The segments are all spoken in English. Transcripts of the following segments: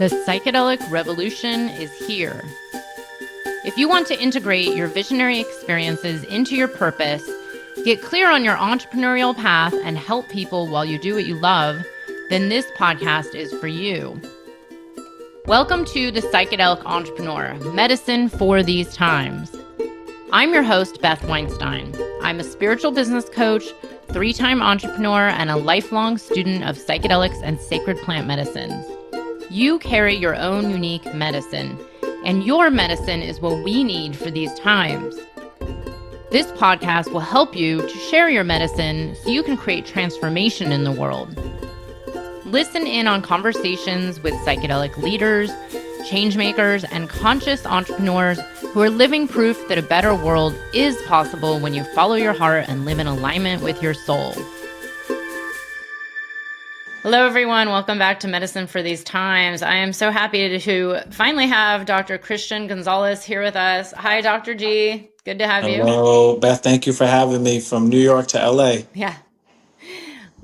The psychedelic revolution is here. If you want to integrate your visionary experiences into your purpose, get clear on your entrepreneurial path, and help people while you do what you love, then this podcast is for you. Welcome to The Psychedelic Entrepreneur, Medicine for These Times. I'm your host, Beth Weinstein. I'm a spiritual business coach, 3-time entrepreneur, and a lifelong student of psychedelics and sacred plant medicines. You carry your own unique medicine, and your medicine is what we need for these times. This podcast will help you to share your medicine so you can create transformation in the world. Listen in on conversations with psychedelic leaders, changemakers, and conscious entrepreneurs who are living proof that a better world is possible when you follow your heart and live in alignment with your soul. Hello, everyone. Welcome back to Medicine for These Times. I am so happy to finally have Dr. Christian Gonzalez here with us. Hi, Dr. G. Good to have you. Hello, Beth. Thank you for having me from New York to LA. Yeah.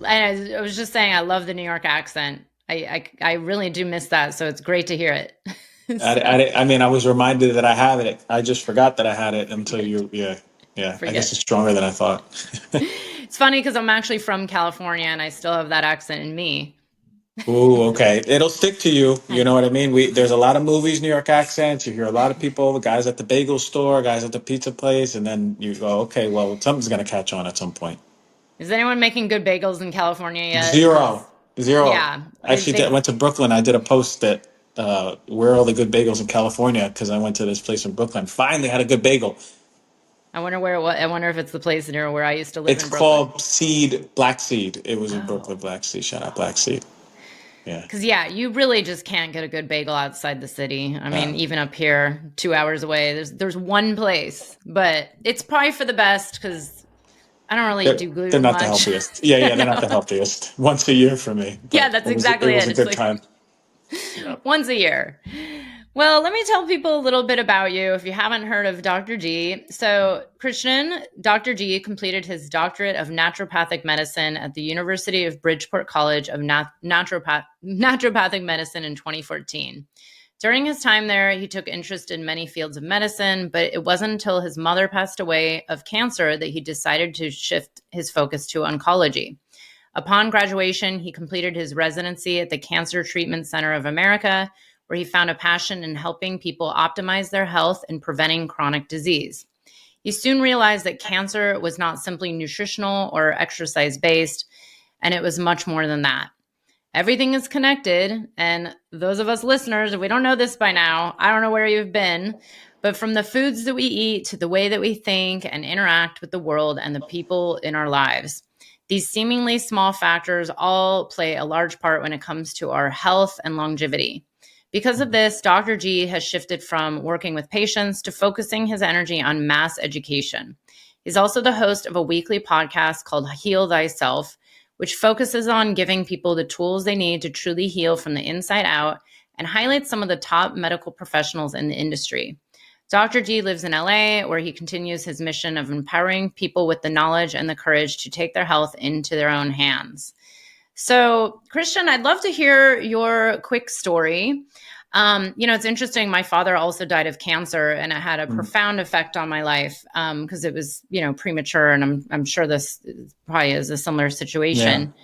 And I was just saying, I love the New York accent. I really do miss that. So it's great to hear it. I was reminded that I have it. I just forgot that I had it until I guess it's stronger than I thought. It's funny because I'm actually from California and I still have that accent in me. Ooh, okay. It'll stick to you. You know what I mean? There's a lot of movies, New York accents. You hear a lot of people, the guys at the bagel store, guys at the pizza place, and then you go, okay, well, something's going to catch on at some point. Is anyone making good bagels in California yet? Zero. Yeah. Actually, I went to Brooklyn. I did a post that where are all the good bagels in California? Because I went to this place in Brooklyn. Finally had a good bagel. I wonder if it's the place near where I used to live. It's called Black Seed. It was in Brooklyn, Black Seed. Shout out Black Seed. Yeah. Because you really just can't get a good bagel outside the city. I mean, even up here, 2 hours away, there's one place, but it's probably for the best because I don't really do gluten. They're not much. The healthiest. Yeah, they're not the healthiest. Once a year for me. Yeah, that's exactly it. It was a good time. Once a year. Well, let me tell people a little bit about you if you haven't heard of Dr. G. So Christian, Dr. G completed his doctorate of naturopathic medicine at the University of Bridgeport College of Naturopathic Medicine in 2014. During his time there, he took interest in many fields of medicine, but it wasn't until his mother passed away of cancer that he decided to shift his focus to oncology. Upon graduation, he completed his residency at the Cancer Treatment Center of America, where he found a passion in helping people optimize their health and preventing chronic disease. He soon realized that cancer was not simply nutritional or exercise-based, and it was much more than that. Everything is connected, and those of us listeners, if we don't know this by now, I don't know where you've been, but from the foods that we eat to the way that we think and interact with the world and the people in our lives. These seemingly small factors all play a large part when it comes to our health and longevity. Because of this, Dr. G has shifted from working with patients to focusing his energy on mass education. He's also the host of a weekly podcast called Heal Thyself, which focuses on giving people the tools they need to truly heal from the inside out and highlights some of the top medical professionals in the industry. Dr. G lives in LA, where he continues his mission of empowering people with the knowledge and the courage to take their health into their own hands. So, Christian, I'd love to hear your quick story. It's interesting. My father also died of cancer, and it had a profound effect on my life because it was, premature. And I'm sure this probably is a similar situation. Yeah.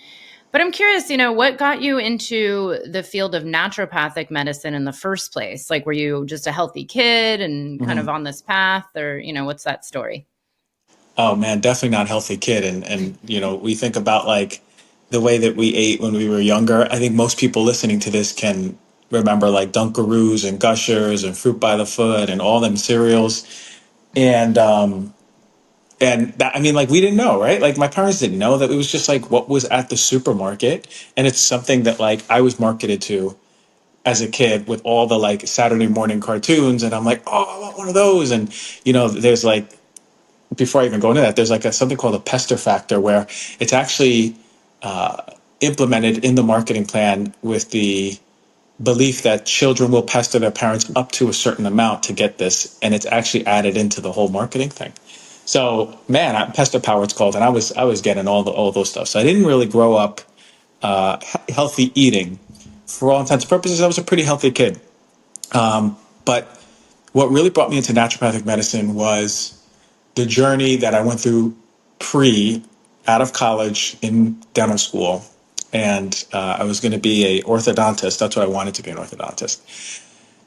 But I'm curious, what got you into the field of naturopathic medicine in the first place? Like, were you just a healthy kid and kind of on this path, or, what's that story? Oh, man, definitely not a healthy kid. And we think about like the way that we ate when we were younger. I think most people listening to this can remember like Dunkaroos and Gushers and Fruit by the Foot and all them cereals. And that, we didn't know, right? Like my parents didn't know that it was just like what was at the supermarket. And it's something that like I was marketed to as a kid with all the like Saturday morning cartoons. And I'm like, oh, I want one of those. And, there's like, before I even go into that, there's like something called a pester factor where it's actually implemented in the marketing plan with the belief that children will pester their parents up to a certain amount to get this. And it's actually added into the whole marketing thing. So, man, pester power it's called. And I was getting all those stuff. So I didn't really grow up healthy eating. for all intents and purposes, I was a pretty healthy kid. But what really brought me into naturopathic medicine was the journey that I went through pre out of college in dental school. And I was going to be a orthodontist. That's what I wanted to be, an orthodontist.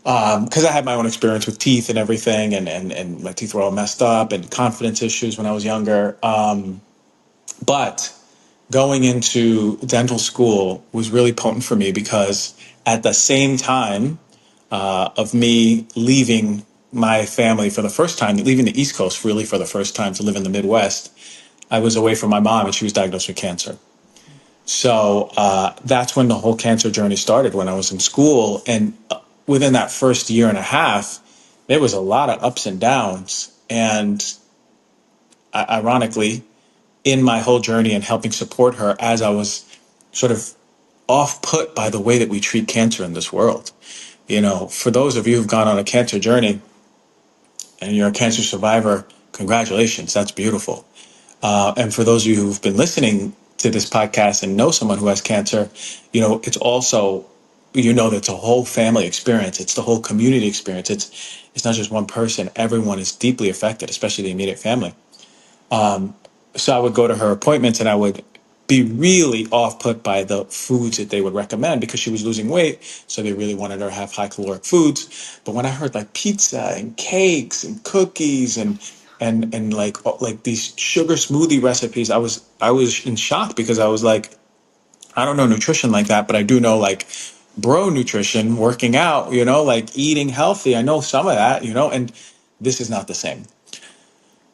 Because I had my own experience with teeth and everything, and my teeth were all messed up and confidence issues when I was younger. But going into dental school was really potent for me because at the same time of me leaving my family for the first time, leaving the East Coast really for the first time to live in the Midwest, I was away from my mom and she was diagnosed with cancer. So that's when the whole cancer journey started when I was in school. And within that first year and a half, there was a lot of ups and downs. And ironically, in my whole journey and helping support her as I was sort of off put by the way that we treat cancer in this world. You know, for those of you who've gone on a cancer journey and you're a cancer survivor, congratulations, that's beautiful. And for those of you who've been listening to this podcast and know someone who has cancer, you know, it's also, you know, that's a whole family experience. It's the whole community experience. It's not just one person. Everyone is deeply affected, especially the immediate family. So I would go to her appointments and I would be really off put by the foods that they would recommend because she was losing weight. So they really wanted her to have high caloric foods. But when I heard like pizza and cakes and cookies and like these sugar smoothie recipes, I was in shock because I was like, I don't know nutrition like that, but I do know like bro nutrition, working out, you know, like eating healthy. I know some of that, you know, and this is not the same.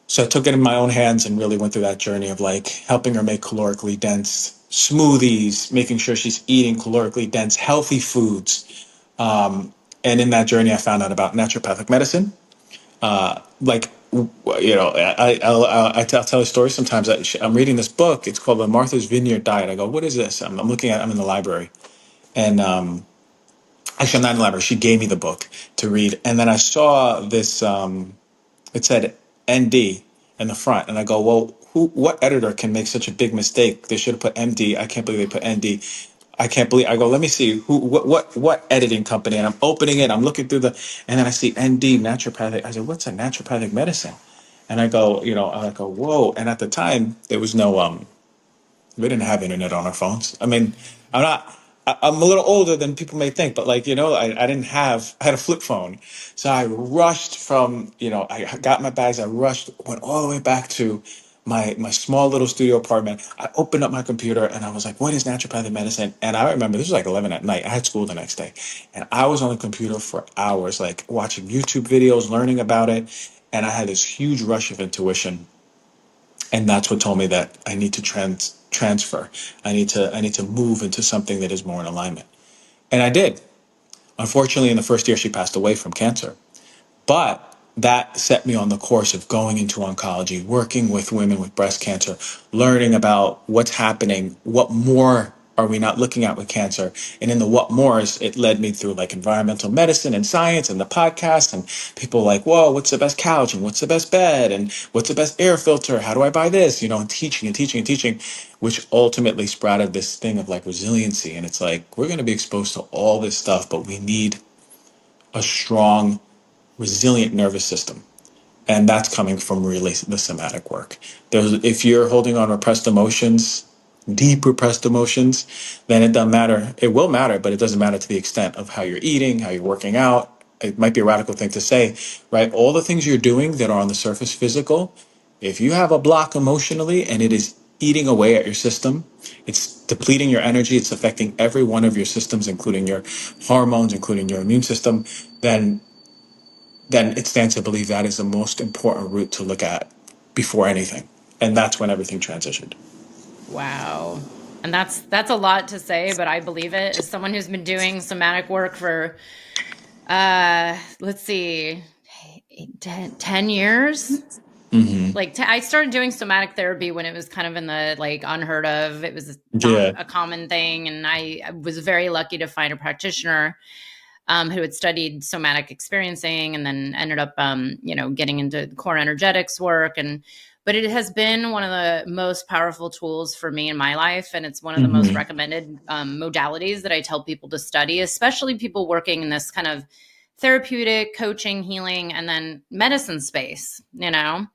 So I took it in my own hands and really went through that journey of like helping her make calorically dense smoothies, making sure she's eating calorically dense, healthy foods. And in that journey, I found out about naturopathic medicine. Like, you know, I'll tell a story sometimes. I'm reading this book. It's called The Martha's Vineyard Diet. I go, what is this? I'm looking at. I'm in the library, and actually, I'm not in the library. She gave me the book to read, and then I saw this. It said ND in the front, and I go, well, what editor can make such a big mistake? They should have put MD. I can't believe they put ND. I can't believe. I go, let me see what editing company, and I'm opening it. I'm looking through and then I see ND naturopathic. I said, what's a naturopathic medicine? And I go, you know, I go, whoa. And at the time, there was no we didn't have internet on our phones. I mean, I'm not. I'm a little older than people may think, but like, you know, I didn't have. I had a flip phone, so I rushed from. You know, I got my bags. I rushed, went all the way back to my small little studio apartment. I opened up my computer and I was like, "What is naturopathic medicine?" And I remember this was like 11 at night. I had school the next day, and I was on the computer for hours, like watching YouTube videos, learning about it, and I had this huge rush of intuition, and that's what told me that I need to transfer. I need to move into something that is more in alignment, and I did. Unfortunately, in the first year, she passed away from cancer. But that set me on the course of going into oncology, working with women with breast cancer, learning about what's happening, what more are we not looking at with cancer. And in the what mores, it led me through like environmental medicine and science and the podcast and people like, whoa, what's the best couch and what's the best bed and what's the best air filter? How do I buy this? You know, and teaching and teaching and teaching, which ultimately sprouted this thing of like resiliency. And it's like, we're going to be exposed to all this stuff, but we need a strong, resilient nervous system, and that's coming from really the somatic work. If you're holding on repressed emotions, deep repressed emotions, then it doesn't matter. It will matter, but it doesn't matter to the extent of how you're eating, how you're working out. It might be a radical thing to say, right? All the things you're doing that are on the surface physical, if you have a block emotionally and it is eating away at your system, it's depleting your energy, it's affecting every one of your systems, including your hormones, including your immune system, then it stands to believe that is the most important route to look at before anything. And that's when everything transitioned. Wow. And that's a lot to say, but I believe it. As someone who's been doing somatic work for let's see, 10 years. Hmm. Like I started doing somatic therapy when it was kind of in the like unheard of. It was not Yeah. a common thing, and I was very lucky to find a practitioner who had studied somatic experiencing, and then ended up, getting into core energetics work. And but it has been one of the most powerful tools for me in my life. And it's one of the most Hmm. recommended modalities that I tell people to study, especially people working in this kind of therapeutic, coaching, healing, and then medicine space, you know?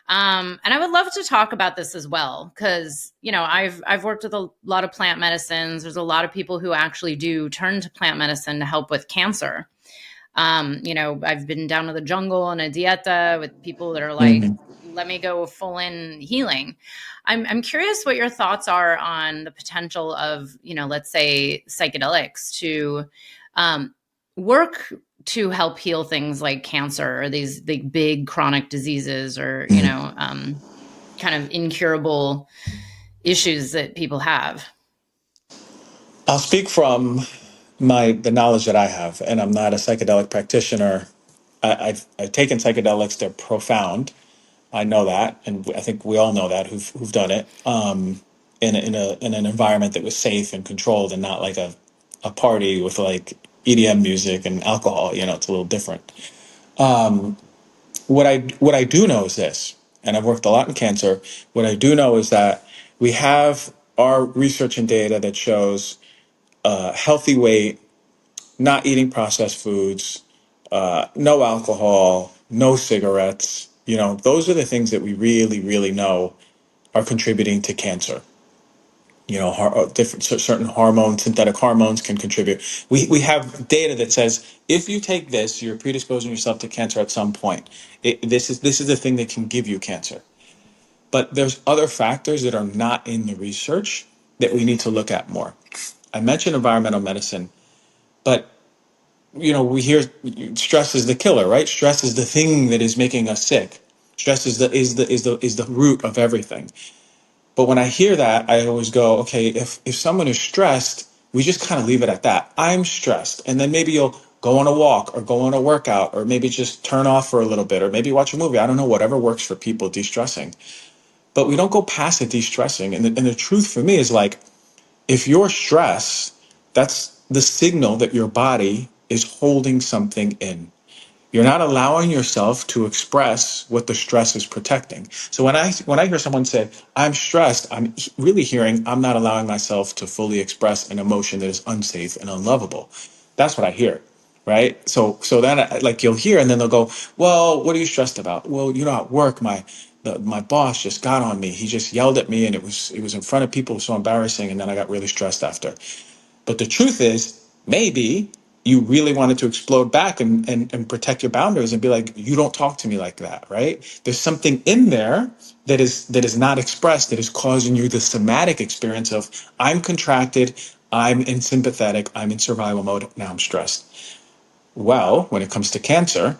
And I would love to talk about this as well, because I've worked with a lot of plant medicines. There's a lot of people who actually do turn to plant medicine to help with cancer. I've been down to the jungle on a dieta with people that are like, Hmm. let me go full in healing. I'm curious what your thoughts are on the potential of, let's say psychedelics to work to help heal things like cancer or these big chronic diseases or, Hmm. kind of incurable issues that people have. I'll speak from the knowledge that I have, and I'm not a psychedelic practitioner. I've taken psychedelics; they're profound. I know that, and I think we all know that who've done it, in an environment that was safe and controlled, and not like a party with like EDM music and alcohol. It's a little different. What I do know is this, and I've worked a lot in cancer. What I do know is that we have our research and data that shows healthy weight, not eating processed foods, no alcohol, no cigarettes. Those are the things that we really, really know are contributing to cancer. Different certain hormones, synthetic hormones can contribute. We have data that says if you take this, you're predisposing yourself to cancer at some point. This is the thing that can give you cancer. But there's other factors that are not in the research that we need to look at more. I mentioned environmental medicine, but we hear stress is the killer, right? Stress is the thing that is making us sick. Stress is the root of everything. But when I hear that, I always go, okay, if someone is stressed, we just kind of leave it at that. I'm stressed. And then maybe you'll go on a walk or go on a workout or maybe just turn off for a little bit or maybe watch a movie. I don't know, whatever works for people, de-stressing. But we don't go past the de-stressing. And the truth for me is like, if you're stressed, that's the signal that your body is holding something in. You're not allowing yourself to express what the stress is protecting. So when I hear someone say, I'm stressed, I'm really hearing I'm not allowing myself to fully express an emotion that is unsafe and unlovable. That's what I hear. Right. So then like you'll hear and then they'll go, well, what are you stressed about? Well, at work, my boss just got on me. He just yelled at me and it was in front of people. It was so embarrassing. And then I got really stressed after. But the truth is, maybe you really wanted to explode back and protect your boundaries and be like, you don't talk to me like that, right? There's something in there that is not expressed that is causing you the somatic experience of I'm contracted, I'm in sympathetic, I'm in survival mode, now I'm stressed. Well, when it comes to cancer,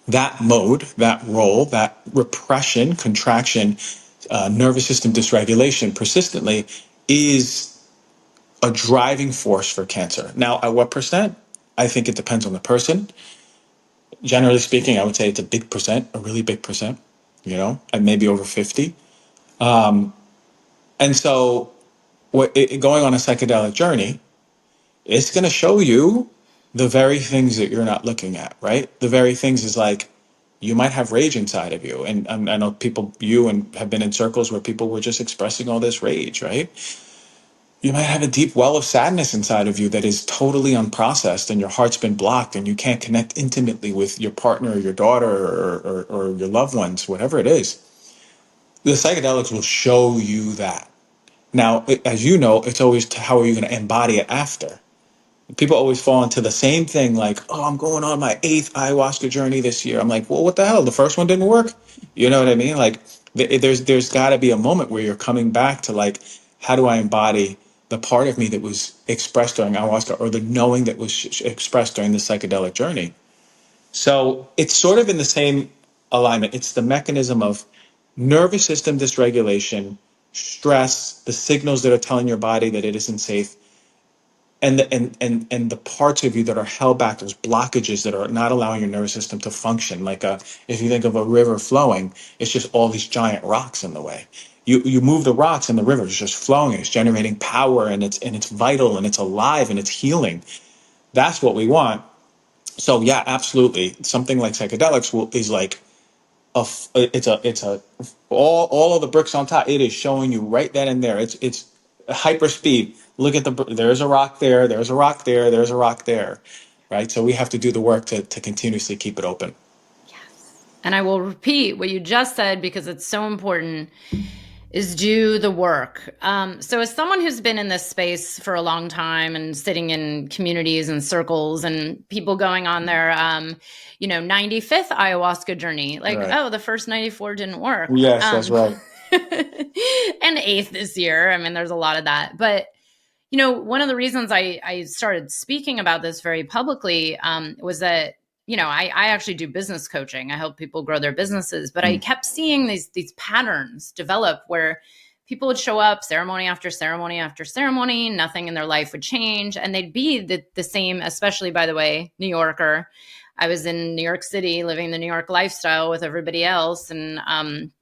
that mode, that role, that repression, contraction, nervous system dysregulation persistently is a driving force for cancer. Now, at what percent? I think it depends on the person. Generally speaking, I would say it's a big percent, a really big percent, and maybe over 50. And so, going on a psychedelic journey, it's going to show you the very things that you're not looking at, right? The very things is like, you might have rage inside of you. And I know and have been in circles where people were just expressing all this rage, right? You might have a deep well of sadness inside of you that is totally unprocessed and your heart's been blocked and you can't connect intimately with your partner or your daughter or your loved ones, whatever it is. The psychedelics will show you that. Now, as you know, it's always how are you going to embody it after? People always fall into the same thing like, oh, I'm going on my 8th ayahuasca journey this year. I'm like, well, what the hell? The first one didn't work. You know what I mean? Like, there's got to be a moment where you're coming back to like, how do I embody the part of me that was expressed during ayahuasca or the knowing that was expressed during the psychedelic journey? So it's sort of in the same alignment. It's the mechanism of nervous system dysregulation, stress, the signals that are telling your body that it isn't safe, and the parts of you that are held back, those blockages that are not allowing your nervous system to function. Like if you think of a river flowing, it's just all these giant rocks in the way. You move the rocks and the river is just flowing. It's generating power and it's vital and it's alive and it's healing. That's what we want. So yeah, absolutely. Something like psychedelics is like it's a all of the bricks on top. It is showing you right then and there. It's hyper speed. Look at there's a rock there, there's a rock there, there's a rock there, right? So we have to do the work to continuously keep it open. Yes. And I will repeat what you just said because it's so important is do the work. So as someone who's been in this space for a long time and sitting in communities and circles and people going on their, 95th ayahuasca journey, like, Right. oh, the first 94 didn't work. Yes, that's right. And eighth this year. I mean, there's a lot of that. But, one of the reasons I started speaking about this very publicly was that I actually do business coaching. I help people grow their businesses, but I kept seeing these patterns develop where people would show up ceremony after ceremony after ceremony, nothing in their life would change, and they'd be the same. Especially, by the way, New Yorker. I was in New York City, living the New York lifestyle with everybody else, and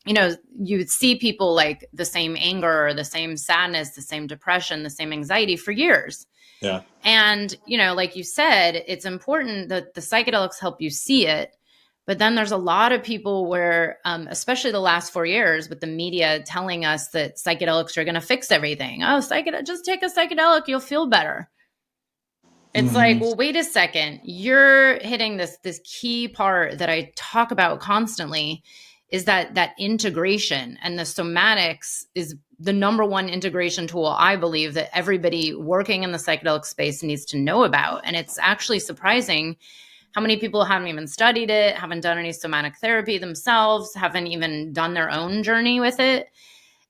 you would see people like the same anger, the same sadness, the same depression, the same anxiety for years. Yeah. And, like you said, it's important that the psychedelics help you see it. But then there's a lot of people where, especially the last 4 years with the media telling us that psychedelics are going to fix everything. Oh, just take a psychedelic, you'll feel better. It's like, well, wait a second. You're hitting this key part that I talk about constantly is that integration, and the somatics is the number one integration tool I believe that everybody working in the psychedelic space needs to know about. And it's actually surprising how many people haven't even studied it, haven't done any somatic therapy themselves, haven't even done their own journey with it.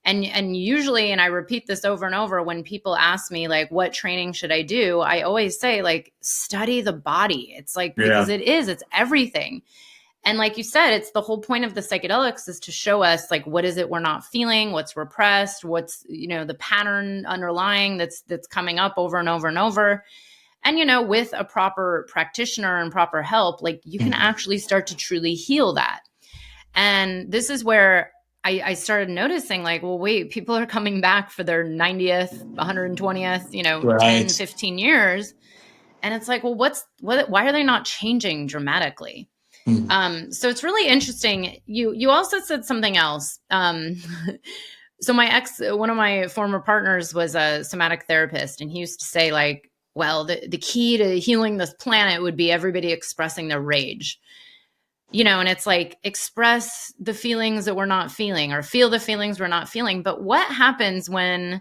And usually, and I repeat this over and over, when people ask me like, what training should I do? I always say like, study the body. It's like, because Yeah. it's everything. And like you said, it's the whole point of the psychedelics is to show us like, what is it we're not feeling, what's repressed, what's, the pattern underlying that's coming up over and over and over. And, with a proper practitioner and proper help, like you can actually start to truly heal that. And this is where I started noticing like, well, wait, people are coming back for their 90th, 120th, 10, Right. 15 years. And it's like, well, why are they not changing dramatically? So it's really interesting. You also said something else. So one of my former partners was a somatic therapist, and he used to say like, well, the key to healing this planet would be everybody expressing their rage. And it's like, express the feelings that we're not feeling or feel the feelings we're not feeling. But what happens when,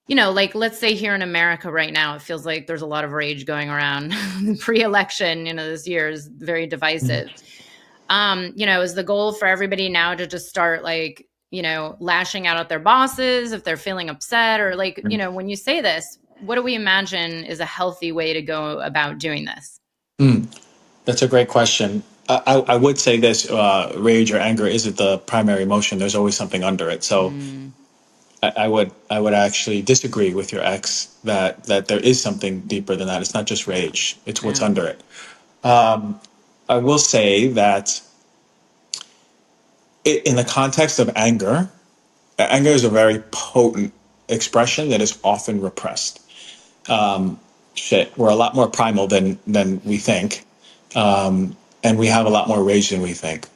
like, let's say here in America right now, it feels like there's a lot of rage going around. Pre-election, this year is very divisive. Is the goal for everybody now to just start like, lashing out at their bosses if they're feeling upset, or like, when you say this, what do we imagine is a healthy way to go about doing this? That's a great question. I would say this: rage or anger isn't the primary emotion. There's always something under it. So Mm, I would actually disagree with your ex that there is something deeper than that. It's not just rage; it's what's yeah. under it. I will say that in the context of anger, anger is a very potent expression that is often repressed. We're a lot more primal than we think, and we have a lot more rage than we think.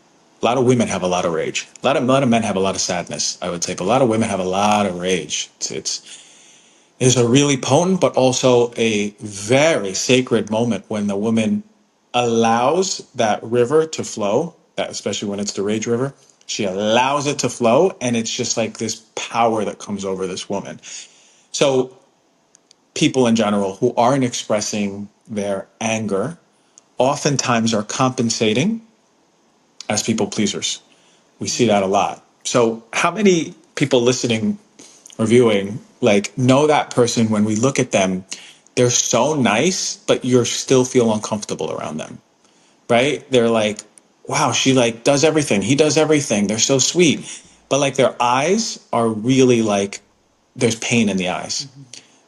A lot of women have a lot of rage. A lot of men have a lot of sadness, I would say, but a lot of women have a lot of rage. It's a really potent, but also a very sacred moment when the woman allows that river to flow. That especially when it's the rage river, she allows it to flow, and it's just like this power that comes over this woman. So people in general who aren't expressing their anger oftentimes are compensating as people pleasers. We see that a lot. So, how many people listening or viewing like know that person when we look at them, they're so nice, but you still feel uncomfortable around them, right? They're like, wow, she like does everything. He does everything. They're so sweet. But like their eyes are really like there's pain in the eyes. Mm-hmm.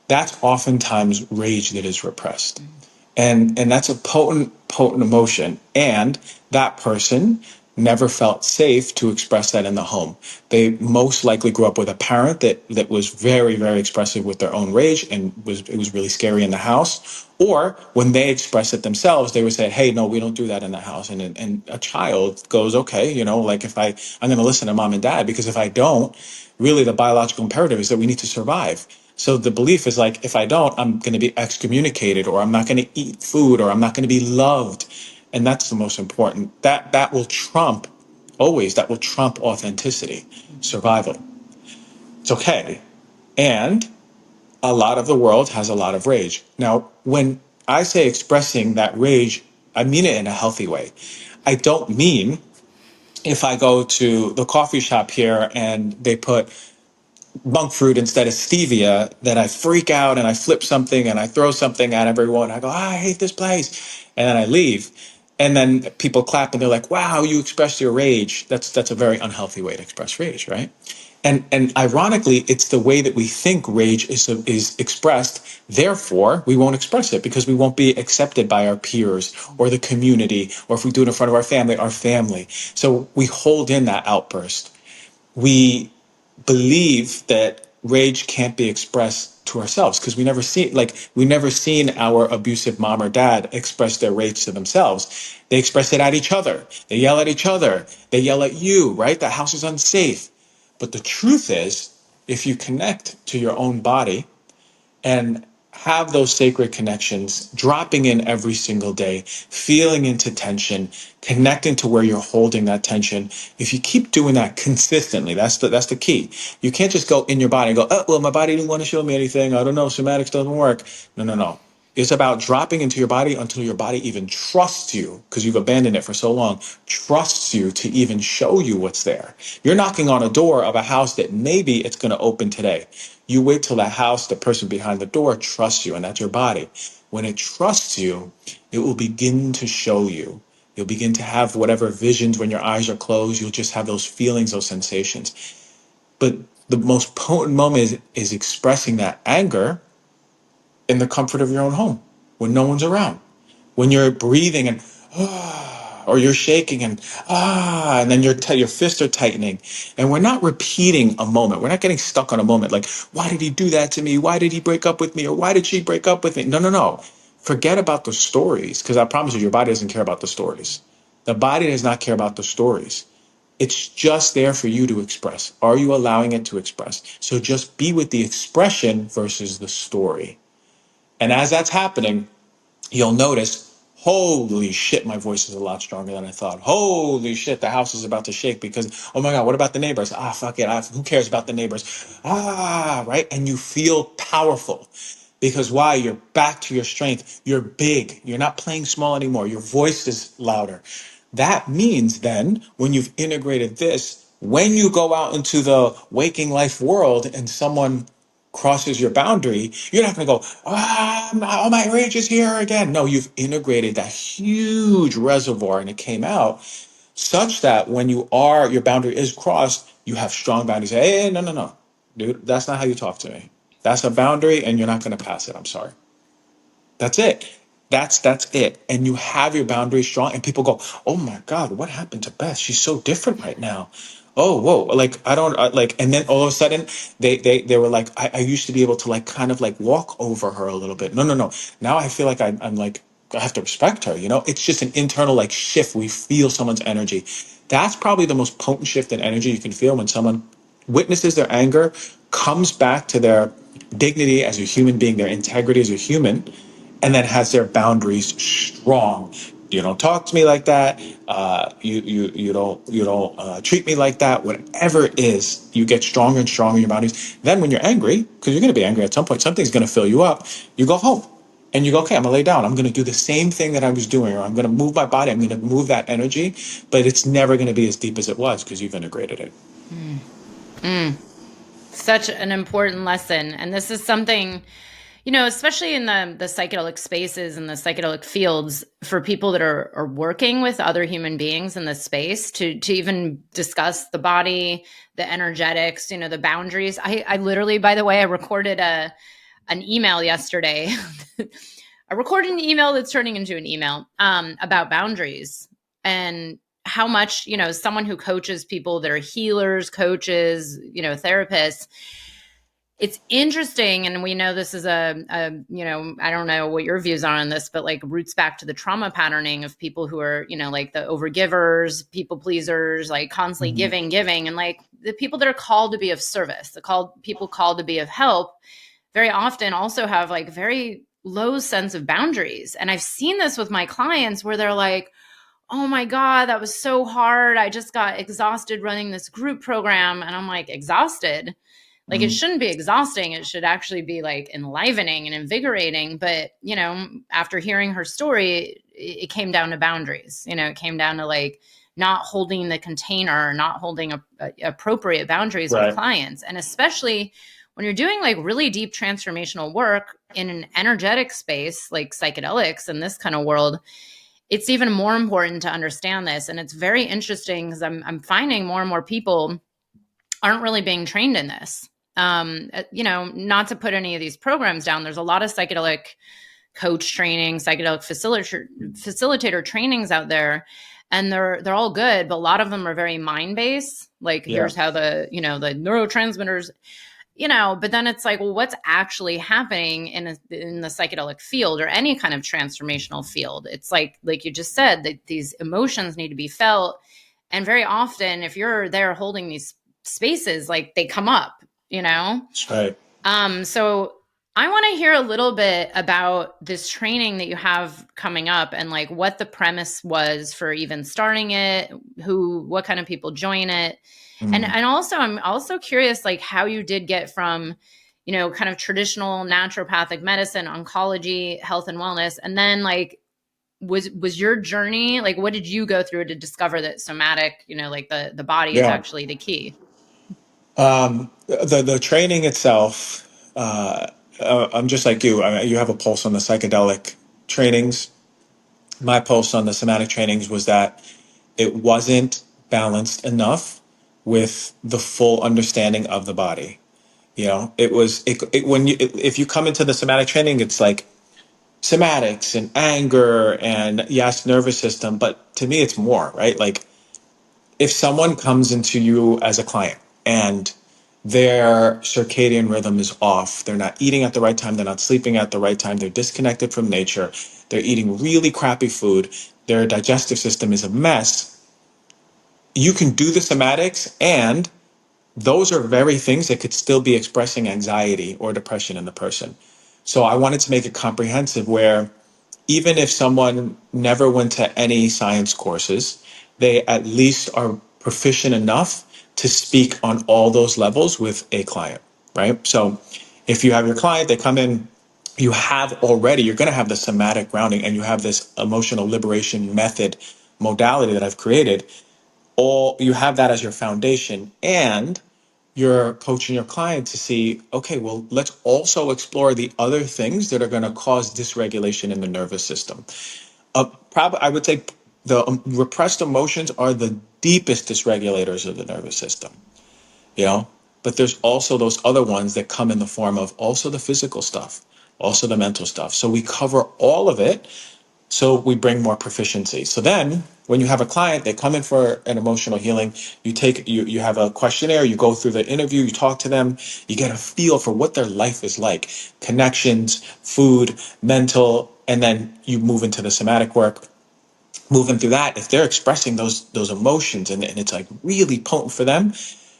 That's oftentimes rage that is repressed. And that's a potent emotion. And that person never felt safe to express that in the home. They most likely grew up with a parent that was very, very expressive with their own rage, and it was really scary in the house. Or when they express it themselves, they would say, "Hey, no, we don't do that in the house." And a child goes, "Okay, like I'm going to listen to mom and dad, because if I don't, really the biological imperative is that we need to survive." So the belief is like, if I don't, I'm going to be excommunicated, or I'm not going to eat food, or I'm not going to be loved. And that's the most important. That will trump, always, that will trump authenticity, survival. It's okay. And a lot of the world has a lot of rage. Now, when I say expressing that rage, I mean it in a healthy way. I don't mean if I go to the coffee shop here and they put monk fruit instead of stevia, that I freak out and I flip something and I throw something at everyone. I go, I hate this place. And then I leave. And then people clap and they're like, wow, you expressed your rage. That's a very unhealthy way to express rage, right? And ironically, it's the way that we think rage is expressed. Therefore, we won't express it because we won't be accepted by our peers or the community, or if we do it in front of our family. So we hold in that outburst. We believe that rage can't be expressed to ourselves because we never seen our abusive mom or dad express their rage to themselves. They express it at each other. They yell at each other. They yell at you, right? The house is unsafe. But the truth is, if you connect to your own body and have those sacred connections, dropping in every single day, feeling into tension, connecting to where you're holding that tension. If you keep doing that consistently, that's the key. You can't just go in your body and go, oh, well, my body didn't want to show me anything. I don't know, somatics doesn't work. No, no, no. It's about dropping into your body until your body even trusts you, because you've abandoned it for so long, trusts you to even show you what's there. You're knocking on a door of a house that maybe it's going to open today. You wait till that house, the person behind the door, trusts you, and that's your body. When it trusts you, it will begin to show you. You'll begin to have whatever visions when your eyes are closed. You'll just have those feelings, those sensations. But the most potent moment is expressing that anger in the comfort of your own home when no one's around. When you're breathing and or you're shaking and then your fists are tightening, and we're not repeating a moment. We're not getting stuck on a moment like, why did he do that to me? Why did he break up with me? Or why did she break up with me? No, no, no. Forget about the stories, because I promise you, your body doesn't care about the stories. The body does not care about the stories. It's just there for you to express. Are you allowing it to express? So just be with the expression versus the story. And as that's happening, you'll notice, holy shit, my voice is a lot stronger than I thought. Holy shit, the house is about to shake because, oh my God, what about the neighbors? Ah, fuck it. Who cares about the neighbors? Ah, right? And you feel powerful because why? You're back to your strength. You're big. You're not playing small anymore. Your voice is louder. That means then, when you've integrated this, when you go out into the waking life world and someone crosses your boundary, you're not going to go, oh, my rage is here again. No, you've integrated that huge reservoir and it came out such that when your boundary is crossed, you have strong boundaries. Hey, no, no, no, dude, that's not how you talk to me. That's a boundary and you're not going to pass it. I'm sorry. That's it. That's it. And you have your boundaries strong, and people go, "Oh my God, what happened to Beth? She's so different right now." Oh, whoa! Like I don't like, and then all of a sudden they were like, I used to be able to like kind of like walk over her a little bit. No, no, no. Now I feel like I'm like I have to respect her. It's just an internal like shift. We feel someone's energy. That's probably the most potent shift in energy you can feel when someone witnesses their anger, comes back to their dignity as a human being, their integrity as a human, and then has their boundaries strong. You don't talk to me like that. You don't treat me like that. Whatever it is, you get stronger and stronger in your boundaries. Then when you're angry, because you're going to be angry at some point, something's going to fill you up. You go home and you go, okay, I'm gonna lay down. I'm gonna do the same thing that I was doing, or I'm gonna move my body. I'm gonna move that energy, but it's never gonna be as deep as it was because you've integrated it. Mm. Mm. Such an important lesson. And this is something, especially in the psychedelic spaces and the psychedelic fields, for people that are working with other human beings in the space to even discuss the body, the energetics, the boundaries. I literally, by the way, I recorded an email yesterday. I recorded an email that's turning into an email about boundaries. And how much, someone who coaches people that are healers, coaches, therapists, it's interesting. And we know this is I don't know what your views are on this, but like roots back to the trauma patterning of people who are, like the overgivers, people pleasers, like constantly Mhm. giving, and like the people that are called to be of service, people called to be of help, very often also have like very low sense of boundaries. And I've seen this with my clients where they're like, oh my God, that was so hard. I just got exhausted running this group program. And I'm like, exhausted? Like, it Mhm. shouldn't be exhausting. It should actually be like enlivening and invigorating. But, after hearing her story, it came down to boundaries. It came down to like not holding the container, not holding appropriate boundaries with Right. clients. And especially when you're doing like really deep transformational work in an energetic space like psychedelics in this kind of world, it's even more important to understand this. And it's very interesting because I'm finding more and more people aren't really being trained in this. Not to put any of these programs down. There's a lot of psychedelic coach training, psychedelic facilitator trainings out there, and they're all good, but a lot of them are very mind based. Like, Yeah. here's how the neurotransmitters, but then it's like, well, what's actually happening in the psychedelic field or any kind of transformational field? It's like you just said, that these emotions need to be felt, and very often if you're there holding these spaces, like they come up, That's right. so I want to hear a little bit about this training that you have coming up, and like what the premise was for even starting it, what kind of people join it. And Mhm. and also I'm also curious like how you did get from, kind of traditional naturopathic medicine, oncology, health and wellness, and then like was your journey, like what did you go through to discover that somatic, like the body is Yeah. actually the key? The training itself, I'm just like you. I mean, you have a pulse on the psychedelic trainings. My pulse on the somatic trainings was that it wasn't balanced enough with the full understanding of the body. It was when if you come into the somatic training, it's like somatics and anger and yes, nervous system. But to me, it's more, right? Like if someone comes into you as a client and their circadian rhythm is off, they're not eating at the right time, they're not sleeping at the right time, they're disconnected from nature, they're eating really crappy food, their digestive system is a mess, you can do the somatics, and those are very things that could still be expressing anxiety or depression in the person. So I wanted to make it comprehensive where even if someone never went to any science courses, they at least are proficient enough to speak on all those levels with a client, right? So if you have your client, they come in, you're going to have the somatic grounding and you have this emotional liberation method modality that I've created. All you have that as your foundation, and you're coaching your client to see, okay, well, let's also explore the other things that are going to cause dysregulation in the nervous system. Probably, I would say the repressed emotions are the deepest dysregulators of the nervous system, you know? But there's also those other ones that come in the form of also the physical stuff, also the mental stuff. So we cover all of it, so we bring more proficiency. So then when you have a client, they come in for an emotional healing, you have a questionnaire, you go through the interview, you talk to them, you get a feel for what their life is like, connections, food, mental, and then you move into the somatic work. Moving through that, if they're expressing those emotions, and it's like really potent for them,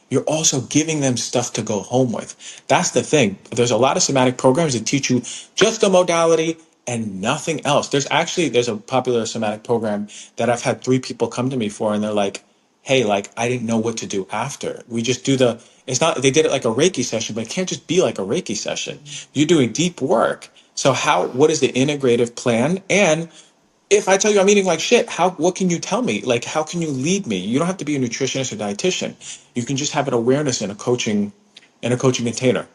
you're also giving them stuff to go home with. That's the thing. There's a lot of somatic programs that teach you just the modality and nothing else. There's a popular somatic program that I've had 3 people come to me for, and they're like, hey, like I didn't know what to do after. We just do it's not, they did it like a Reiki session, but it can't just be like a Reiki session. You're doing deep work. So what is the integrative plan? And if I tell you I'm eating like shit, what can you tell me? Like, how can you lead me? You don't have to be a nutritionist or dietitian. You can just have an awareness in a coaching container.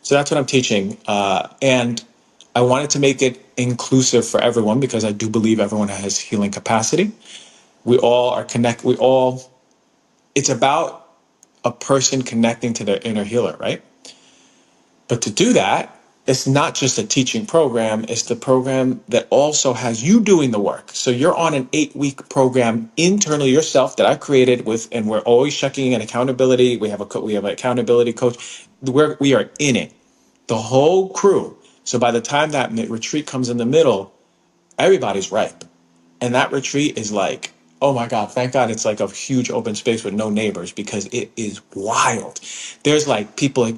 So that's what I'm teaching. And I wanted to make it inclusive for everyone because I do believe everyone has healing capacity. We all are it's about a person connecting to their inner healer, right? But to do that, it's not just a teaching program, it's the program that also has you doing the work. So you're on an 8-week program internally yourself that I created with, and we're always checking in accountability. We have an accountability coach. We are in it, the whole crew. So by the time that retreat comes in the middle, everybody's ripe. And that retreat is like, oh my God, thank God it's like a huge open space with no neighbors because it is wild. There's like people,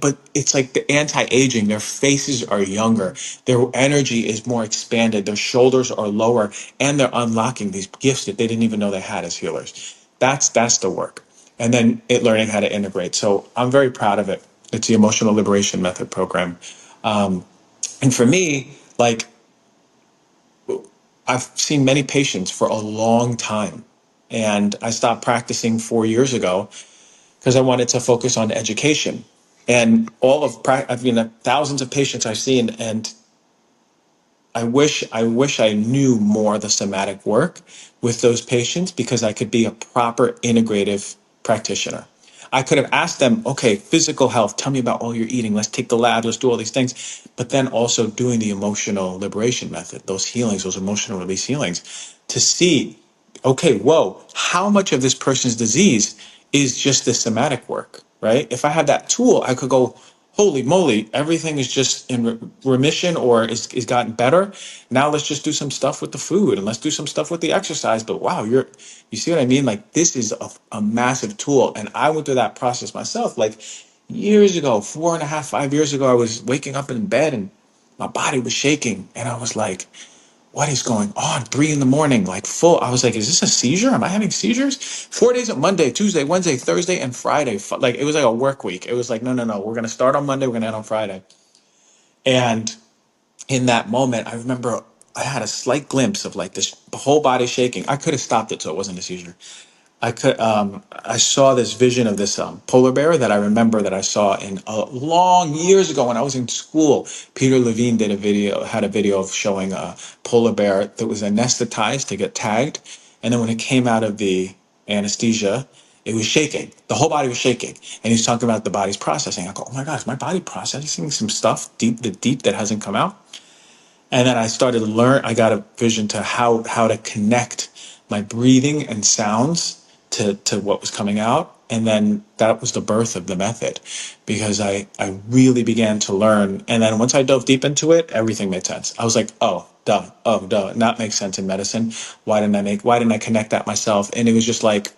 but it's like the anti-aging, their faces are younger, their energy is more expanded, their shoulders are lower, and they're unlocking these gifts that they didn't even know they had as healers. That's the work. And then learning how to integrate. So I'm very proud of it. It's the Emotional Liberation Method program. And for me, like, I've seen many patients for a long time. And I stopped practicing 4 years ago because I wanted to focus on education. And I've thousands of patients I've seen, and I wish I knew more of the somatic work with those patients because I could be a proper integrative practitioner. I could have asked them, okay, physical health, tell me about all your eating. Let's take the lab, let's do all these things. But then also doing the emotional liberation method, those healings, those emotional release healings, to see, okay, whoa, how much of this person's disease is just the somatic work, right? If I had that tool, I could go, holy moly, everything is just in remission or is gotten better. Now let's just do some stuff with the food and let's do some stuff with the exercise. But wow, you see what I mean? Like this is a massive tool. And I went through that process myself. Like years ago, 4.5, 5 years ago, I was waking up in bed and my body was shaking. And I was like, what is going on? 3 in the morning, like full. I was like, is this a seizure? Am I having seizures? 4 days at Monday, Tuesday, Wednesday, Thursday, and Friday. Like it was like a work week. It was like, no, no, no. We're gonna start on Monday. We're gonna end on Friday. And in that moment, I remember I had a slight glimpse of like this whole body shaking. I could have stopped it so it wasn't a seizure. I saw this vision of this polar bear that I remember that I saw in long years ago when I was in school. Peter Levine had a video of showing a polar bear that was anesthetized to get tagged, and then when it came out of the anesthesia, it was shaking. The whole body was shaking, and he's talking about the body's processing. I go, oh my God, is my body processing some stuff deep that hasn't come out? And then I started to learn. I got a vision to how to connect my breathing and sounds to what was coming out. And then that was the birth of the method because I really began to learn. And then once I dove deep into it, everything made sense. I was like, oh, duh. And that makes sense in medicine. Why didn't I connect that myself? And it was just like,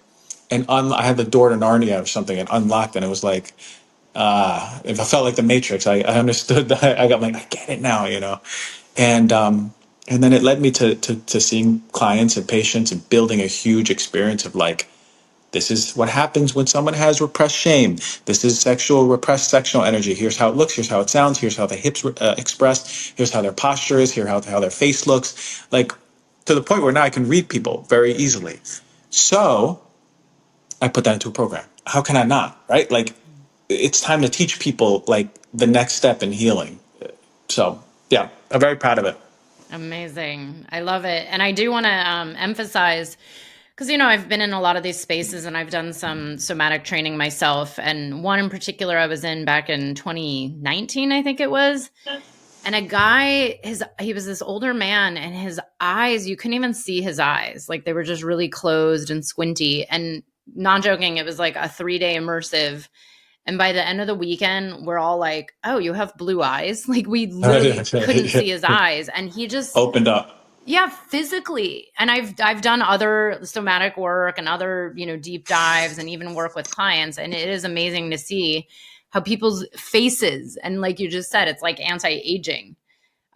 I had the door to Narnia or something and unlocked, and it was like, if I felt like the Matrix, I understood that. I got like, I get it now. And then it led me to seeing clients and patients and building a huge experience of like, this is what happens when someone has repressed shame. This is repressed sexual energy. Here's how it looks. Here's how it sounds. Here's how the hips express. Here's how their posture is. How their face looks. Like to the point where now I can read people very easily. So I put that into a program. How can I not? Right? Like it's time to teach people like the next step in healing. So yeah, I'm very proud of it. Amazing. I love it. And I do want to emphasize because, I've been in a lot of these spaces and I've done some somatic training myself. And one in particular I was in back in 2019, I think it was. And a guy, he was this older man, and his eyes, you couldn't even see his eyes. Like they were just really closed and squinty. And not joking, it was like a 3-day immersive. And by the end of the weekend, we're all like, oh, you have blue eyes. Like we literally couldn't see his eyes. And he just, Opened up. yeah, physically. And I've done other somatic work and other, deep dives and even work with clients. And it is amazing to see how people's faces, and like you just said, it's like anti-aging.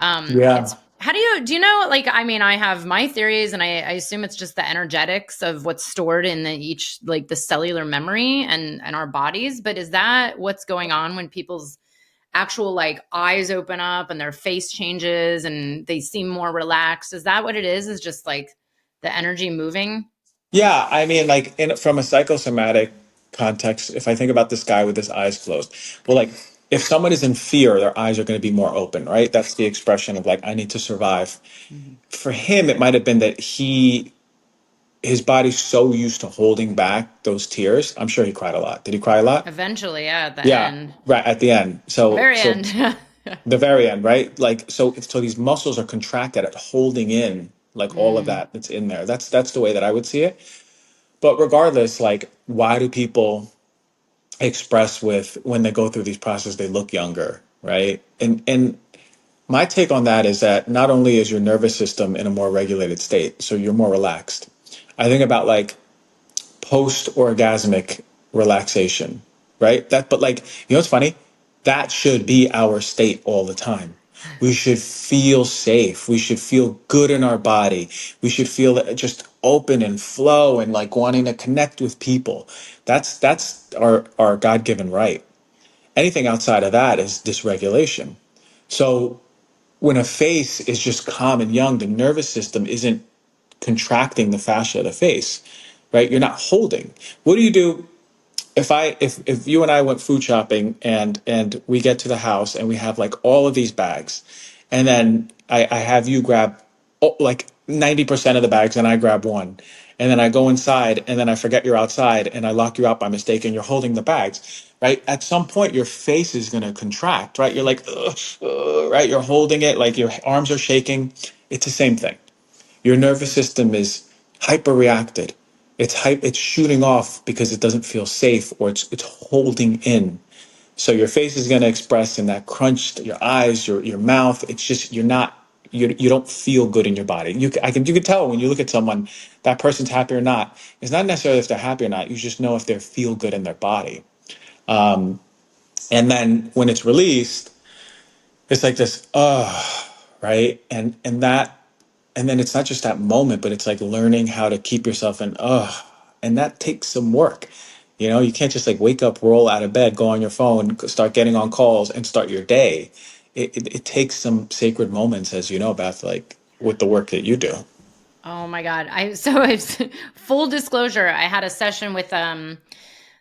Yeah. It's how do you know, like, I mean, I have my theories and I assume it's just the energetics of what's stored in each, like the cellular memory and our bodies. But is that what's going on when people's actual like eyes open up and their face changes and they seem more relaxed? Is that what it is just like the energy moving? Yeah, I mean, like from a psychosomatic context, if I think about this guy with his eyes closed, well, like if someone is in fear, their eyes are going to be more open, right? That's the expression of like, I need to survive. Mhm. For him, it might have been that his body's so used to holding back those tears. I'm sure he cried a lot. Did he cry a lot? Eventually, yeah, at the Yeah, end. right at the end. So, Very so end. The very end, right? Like so these muscles are contracted at holding in like all of Mm. that that's in there. That's the way that I would see it. But regardless, like why do people express with when they go through these processes they look younger, right? And my take on that is that not only is your nervous system in a more regulated state, so you're more relaxed. I think about like post orgasmic relaxation, right? That, but like, you know what's funny? That should be our state all the time. We should feel safe. We should feel good in our body. We should feel just open and flow and like wanting to connect with people. That's our God given right. Anything outside of that is dysregulation. So when a face is just calm and young, the nervous system isn't contracting the fascia of the face, right? You're not holding. What do you do if you and I went food shopping and we get to the house and we have like all of these bags, and then I have you grab like 90% of the bags and I grab one, and then I go inside and then I forget you're outside and I lock you out by mistake and you're holding the bags, right? At some point your face is going to contract, right? You're like, ugh, right? You're holding it like your arms are shaking. It's the same thing. Your nervous system is hyperreacted. It's shooting off because it doesn't feel safe, or it's holding in. So your face is going to express in that crunch, your eyes, your mouth. It's just you're not you don't feel good in your body. You can tell when you look at someone, that person's happy or not. It's not necessarily if they're happy or not. You just know if they feel good in their body. And then when it's released, it's like this, right? And then it's not just that moment, but it's like learning how to keep yourself in, and that takes some work. You know, you can't just like wake up, roll out of bed, go on your phone, start getting on calls, and start your day. It takes some sacred moments, as you know, Beth, like with the work that you do. Oh my God. It's full disclosure. I had a session with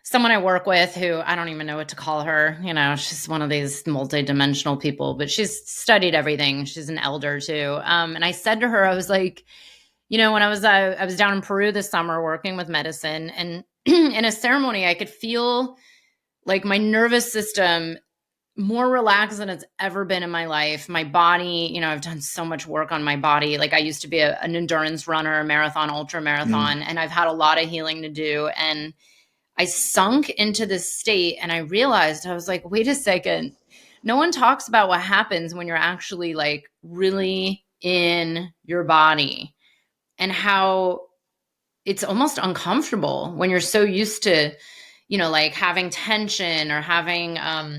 someone I work with who I don't even know what to call her. You know, she's one of these multidimensional people, but she's studied everything. She's an elder too. And I said to her, I was like, you know, when I was down in Peru this summer working with medicine, and in a ceremony, I could feel like my nervous system more relaxed than it's ever been in my life. My body, you know, I've done so much work on my body. Like I used to be an endurance runner, marathon, ultra Mm. marathon, and I've had a lot of healing to do. And I sunk into this state and I realized, I was like, wait a second. No one talks about what happens when you're actually like really in your body, and how it's almost uncomfortable when you're so used to, you know, like having tension or having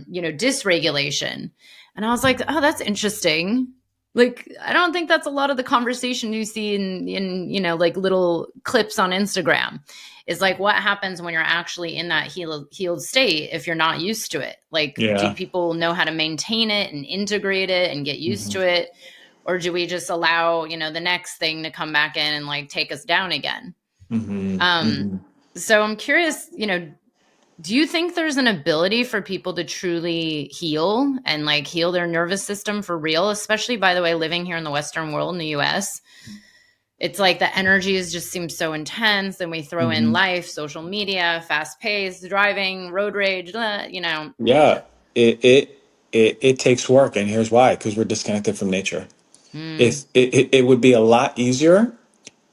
you know, dysregulation. And I was like, oh, that's interesting. Like I don't think that's a lot of the conversation you see in you know, like little clips on Instagram. Is like what happens when you're actually in that healed state if you're not used to it. Like do Yeah. people know how to maintain it and integrate it and get used Hmm. to it, or do we just allow, you know, the next thing to come back in and like take us down again? Hmm. um Hmm. so I'm curious, you know, do you think there's an ability for people to truly heal and like heal their nervous system for real, especially by the way, living here in the Western world in the US? It's like the energies just seem so intense. Then we throw in Hmm. life, social media, fast paced, driving, road rage, you know. Yeah. It takes work, and here's why: because we're disconnected from nature. Mm, If it would be a lot easier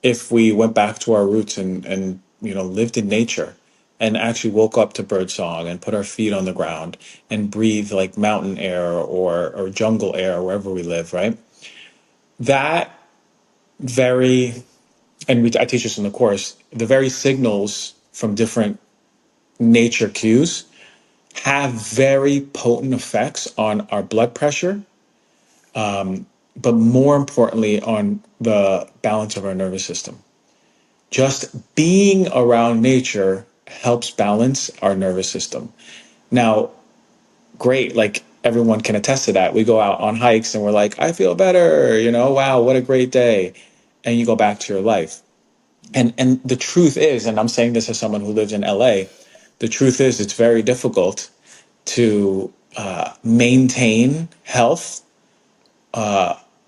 if we went back to our roots and you know lived in nature and actually woke up to bird song and put our feet on the ground and breathe like mountain air or jungle air wherever we live, right? That very I teach this in the course, the very signals from different nature cues have very potent effects on our blood pressure, but more importantly on the balance of our nervous system. Just being around nature helps balance our nervous system. Now, great, like everyone can attest to that. We go out on hikes and we're like, I feel better, you know, wow, what a great day. And you go back to your life. And the truth is, and I'm saying this as someone who lives in LA, the truth is it's very difficult to maintain health.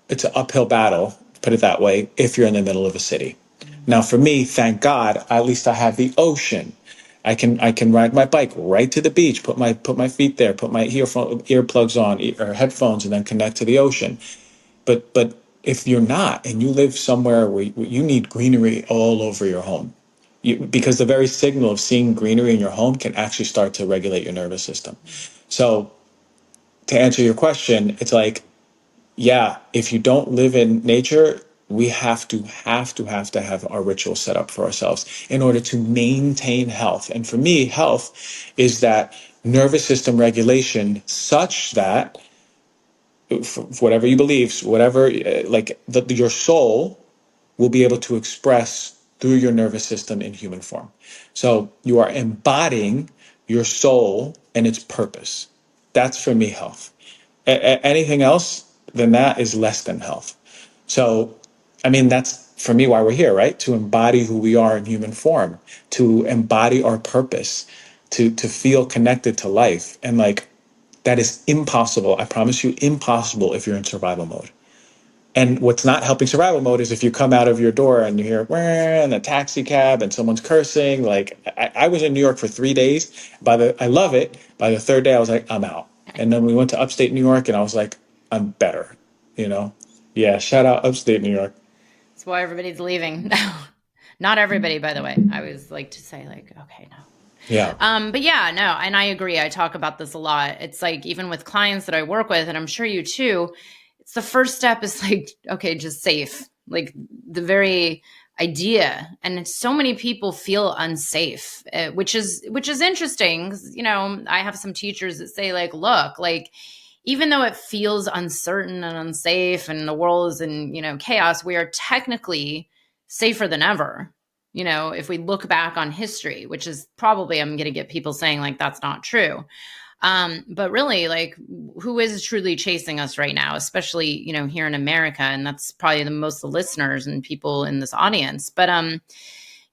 It's an uphill battle, put it that way, if you're in the middle of a city. mm, Now, for me, thank God, at least I have the ocean. I can ride my bike right to the beach, put my feet there, put my earplugs on or headphones, and then connect to the ocean. But if you're not, and you live somewhere where you need greenery all over your home, because the very signal of seeing greenery in your home can actually start to regulate your nervous system. So to answer your question, it's like, yeah, if you don't live in nature, we have to have our rituals set up for ourselves in order to maintain health. And for me, health is that nervous system regulation such that, for whatever you believe, whatever, your soul will be able to express through your nervous system in human form. So you are embodying your soul and its purpose. That's for me health. Anything else than that is less than health. So, I mean, that's for me why we're here, right? To embody who we are in human form, to embody our purpose, to feel connected to life. And like, that is impossible. I promise you, impossible if you're in survival mode. And what's not helping survival mode is if you come out of your door and you hear "Wah," and a taxi cab and someone's cursing. Like, I was in New York for 3 days. I love it. By the third day, I was like, I'm out. And then we went to upstate New York, and I was like, I'm better. You know? Yeah. Shout out upstate New York. That's why everybody's leaving. Not everybody, by the way. I always like to say, like, okay, no. Yeah. But yeah, no, and I agree. I talk about this a lot. It's like, even with clients that I work with, and I'm sure you too, it's the first step is like, okay, just safe. Like, the very idea. And it's, so many people feel unsafe, which is interesting. 'Cause, I have some teachers that say, like, look, like, even though it feels uncertain and unsafe and the world is in, chaos, we are technically safer than ever. If we look back on history, which is probably, I'm going to get people saying, like, that's not true. But really, like, who is truly chasing us right now, especially, here in America? And that's probably the most of the listeners and people in this audience. But,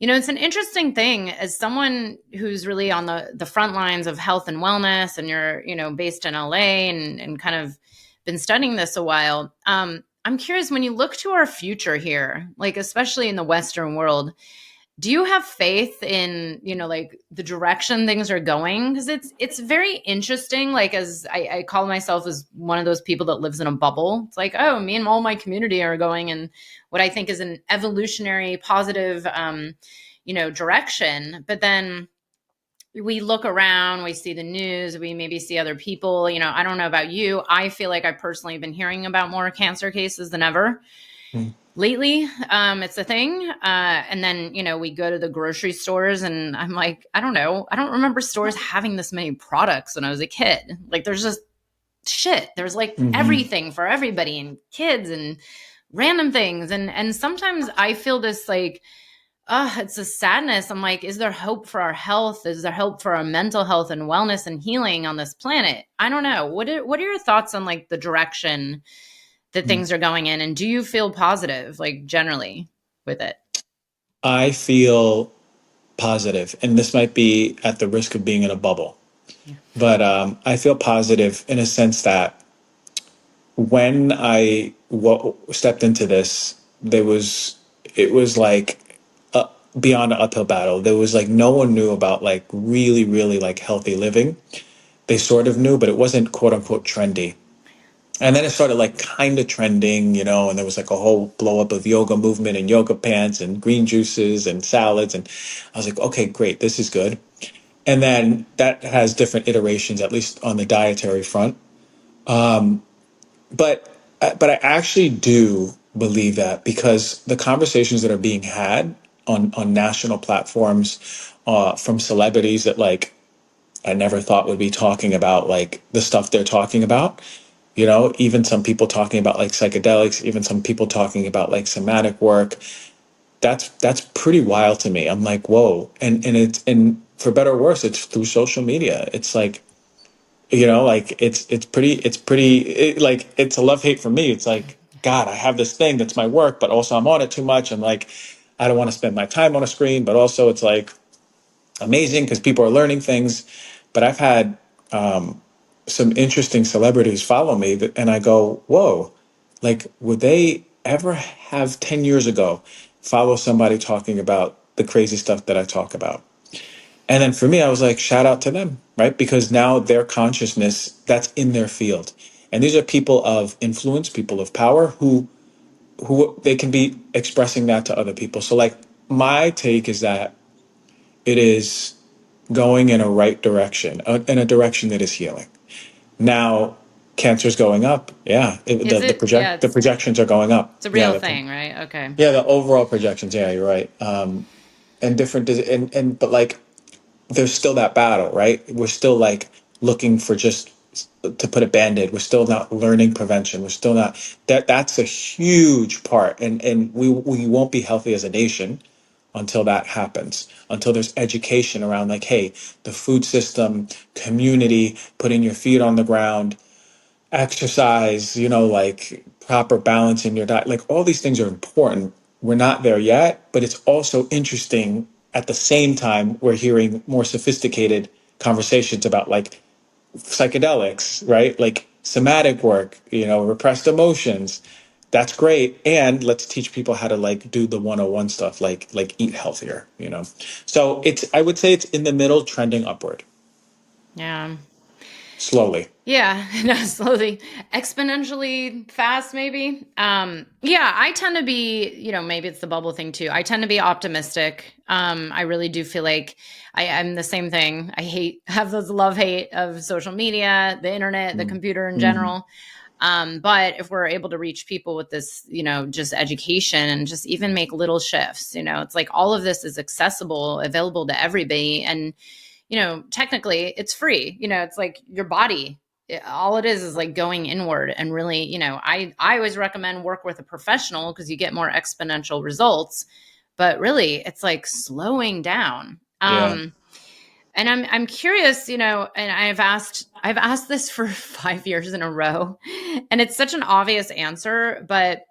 it's an interesting thing as someone who's really on the front lines of health and wellness, and you're, based in LA and kind of been studying this a while. I'm curious, when you look to our future here, like, especially in the Western world, do you have faith in, like, the direction things are going? Because it's very interesting. Like, as I call myself as one of those people that lives in a bubble. It's like, oh, me and all my community are going in what I think is an evolutionary, positive, direction. But then we look around, we see the news, we maybe see other people. I don't know about you. I feel like I personally have been hearing about more cancer cases than ever lately. It's a thing. And then, we go to the grocery stores, and I'm like, I don't know. I don't remember stores having this many products when I was a kid. Like, there's just shit. There's like Mm-hmm. everything for everybody, and kids and random things. And sometimes I feel this, like, it's a sadness. I'm like, is there hope for our health? Is there hope for our mental health and wellness and healing on this planet? I don't know. What are your thoughts on, like, the direction that things are going in? And do you feel positive, like, generally with it? I feel positive, and this might be at the risk of being in a bubble, Yeah. but I feel positive in a sense that when stepped into this, it was like beyond an uphill battle. There was like no one knew about like really, really like healthy living. They sort of knew, but it wasn't quote unquote trendy. And then it started like kind of trending, and there was like a whole blow up of yoga movement and yoga pants and green juices and salads. And I was like, okay, great, this is good. And then that has different iterations, at least on the dietary front. But I actually do believe that because the conversations that are being had on national platforms from celebrities that like I never thought would be talking about like the stuff they're talking about. Even some people talking about like psychedelics, even some people talking about like somatic work. That's pretty wild to me. I'm like, whoa. And for better or worse, it's through social media. It's like, like like it's a love hate for me. It's like, God, I have this thing that's my work, but also I'm on it too much. And like, I don't want to spend my time on a screen, but also it's like amazing because people are learning things. But I've had some interesting celebrities follow me and I go, whoa, like, would they ever have 10 years ago follow somebody talking about the crazy stuff that I talk about? And then for me, I was like, shout out to them, right? Because now their consciousness, that's in their field. And these are people of influence, people of power who they can be expressing that to other people. So like my take is that it is going in a right direction, in a direction that is healing. Now, cancer's going up. Yeah, Is it? Yeah, the projections are going up. it's a Yeah, real thing, right? Okay. yeah, the overall projections. Yeah, you're right. And different, and but like there's still that battle, right? We're still like looking for just to put a band-aid. We're still not learning prevention. We're still not that's a huge part. And we won't be healthy as a nation until that happens. Until there's education around like, hey, the food system, community, putting your feet on the ground, exercise, like proper balance in your diet. Like all these things are important. We're not there yet, but it's also interesting at the same time we're hearing more sophisticated conversations about like psychedelics, right? Like somatic work, repressed emotions. That's great. And let's teach people how to like do the 101 stuff, like eat healthier. So I would say it's in the middle, trending upward, Yeah. slowly. Yeah, no, slowly, exponentially fast, maybe. Yeah, I tend to be, maybe it's the bubble thing too. I tend to be optimistic. I really do feel like I'm the same thing. Have those love hate of social media, the internet, the computer in Mm-hmm. general. But if we're able to reach people with this, just education and just even make little shifts, it's like all of this is accessible, available to everybody. And technically it's free. It's like your body. All it is like going inward and really, I always recommend work with a professional because you get more exponential results. But really, it's like slowing down. Yeah. And I'm curious, and I've asked this for 5 years in a row, and it's such an obvious answer, but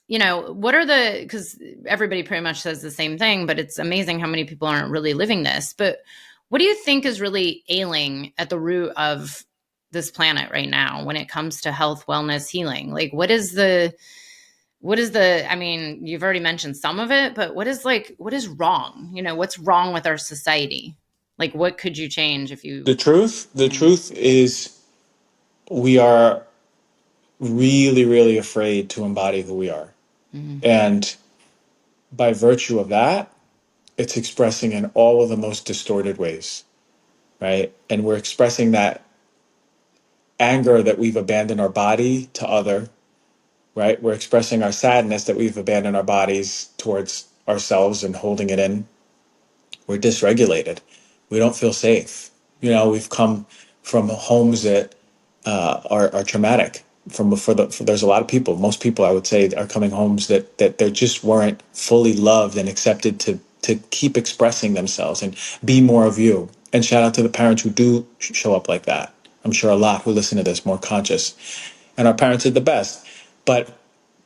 what are because everybody pretty much says the same thing, but it's amazing how many people aren't really living this. But what do you think is really ailing at the root of this planet right now when it comes to health, wellness, healing? Like, I mean, you've already mentioned some of it, but what is wrong? What's wrong with our society? Like, what could you change if you, The truth is we are really, really afraid to embody who we are. Mhm. And by virtue of that, it's expressing in all of the most distorted ways, right? And we're expressing that anger that we've abandoned our body to other, right? We're expressing our sadness that we've abandoned our bodies towards ourselves and holding it in. We're dysregulated. We don't feel safe. We've come from homes that are traumatic. There's a lot of people. Most people, I would say, are coming homes that they just weren't fully loved and accepted to keep expressing themselves and be more of you. And shout out to the parents who do show up like that. I'm sure a lot who listen to this more conscious, and our parents are the best. But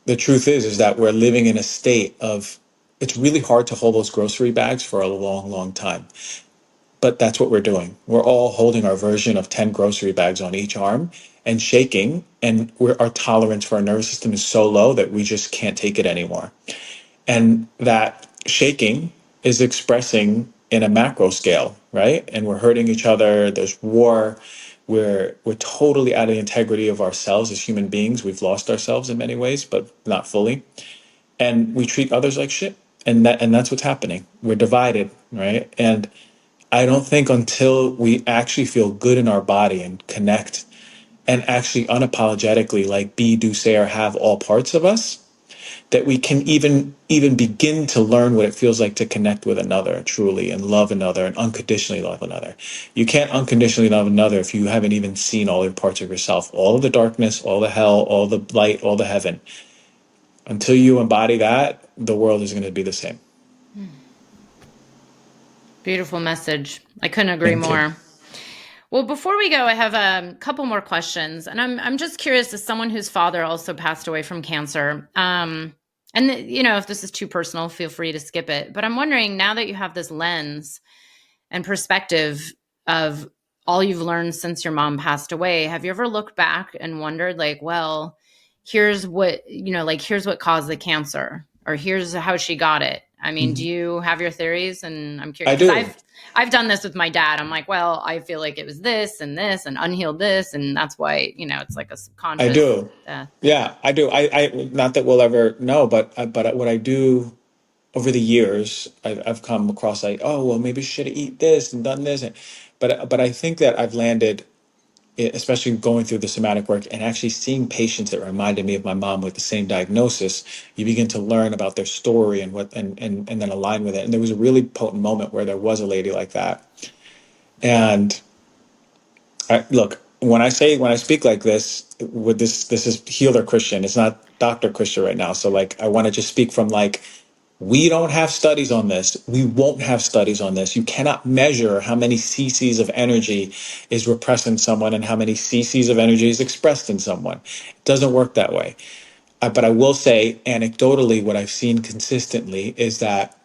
the truth is that we're living in a state of it's really hard to hold those grocery bags for a long, long time. But that's what we're doing. We're all holding our version of 10 grocery bags on each arm and shaking, and our tolerance for our nervous system is so low that we just can't take it anymore. And that shaking is expressing in a macro scale, right? And we're hurting each other. There's war. We're totally out of the integrity of ourselves as human beings. We've lost ourselves in many ways, but not fully. And we treat others like shit. And that's what's happening. We're divided, right? And I don't think until we actually feel good in our body and connect and actually unapologetically like be, do, say, or have all parts of us, that we can even begin to learn what it feels like to connect with another truly and love another and unconditionally love another. You can't unconditionally love another if you haven't even seen all the parts of yourself, all of the darkness, all the hell, all the light, all the heaven. Until you embody that, the world is going to be the same. Beautiful message. I couldn't agree Thank you. more. Well, before we go, I have a couple more questions, and I'm just curious, as someone whose father also passed away from cancer. And if this is too personal, feel free to skip it. But I'm wondering, now that you have this lens and perspective of all you've learned since your mom passed away, have you ever looked back and wondered, like, well, here's what caused the cancer, or here's how she got it? I mean, do Mhm. you have your theories? And I'm curious I because do. I've done this with my dad. I'm like, well, I feel like it was this and unhealed this, and that's why it's like a I subconscious do. death. Yeah, I do. Not that we'll ever know, but what I do over the years, I've come across like, oh, well, maybe you should have eat this and done this. But I think that I've landed, especially going through the somatic work and actually seeing patients that reminded me of my mom with the same diagnosis. You begin to learn about their story and and then align with it. And there was a really potent moment where there was a lady like that. And look, when I speak like this, with this is healer Christian. It's not Dr. Christian right now. So like, I want to just speak from like, we don't have studies on this. We won't have studies on this. You cannot measure how many cc's of energy is repressed in someone and how many cc's of energy is expressed in someone. It doesn't work that way. But I will say, anecdotally, what I've seen consistently is that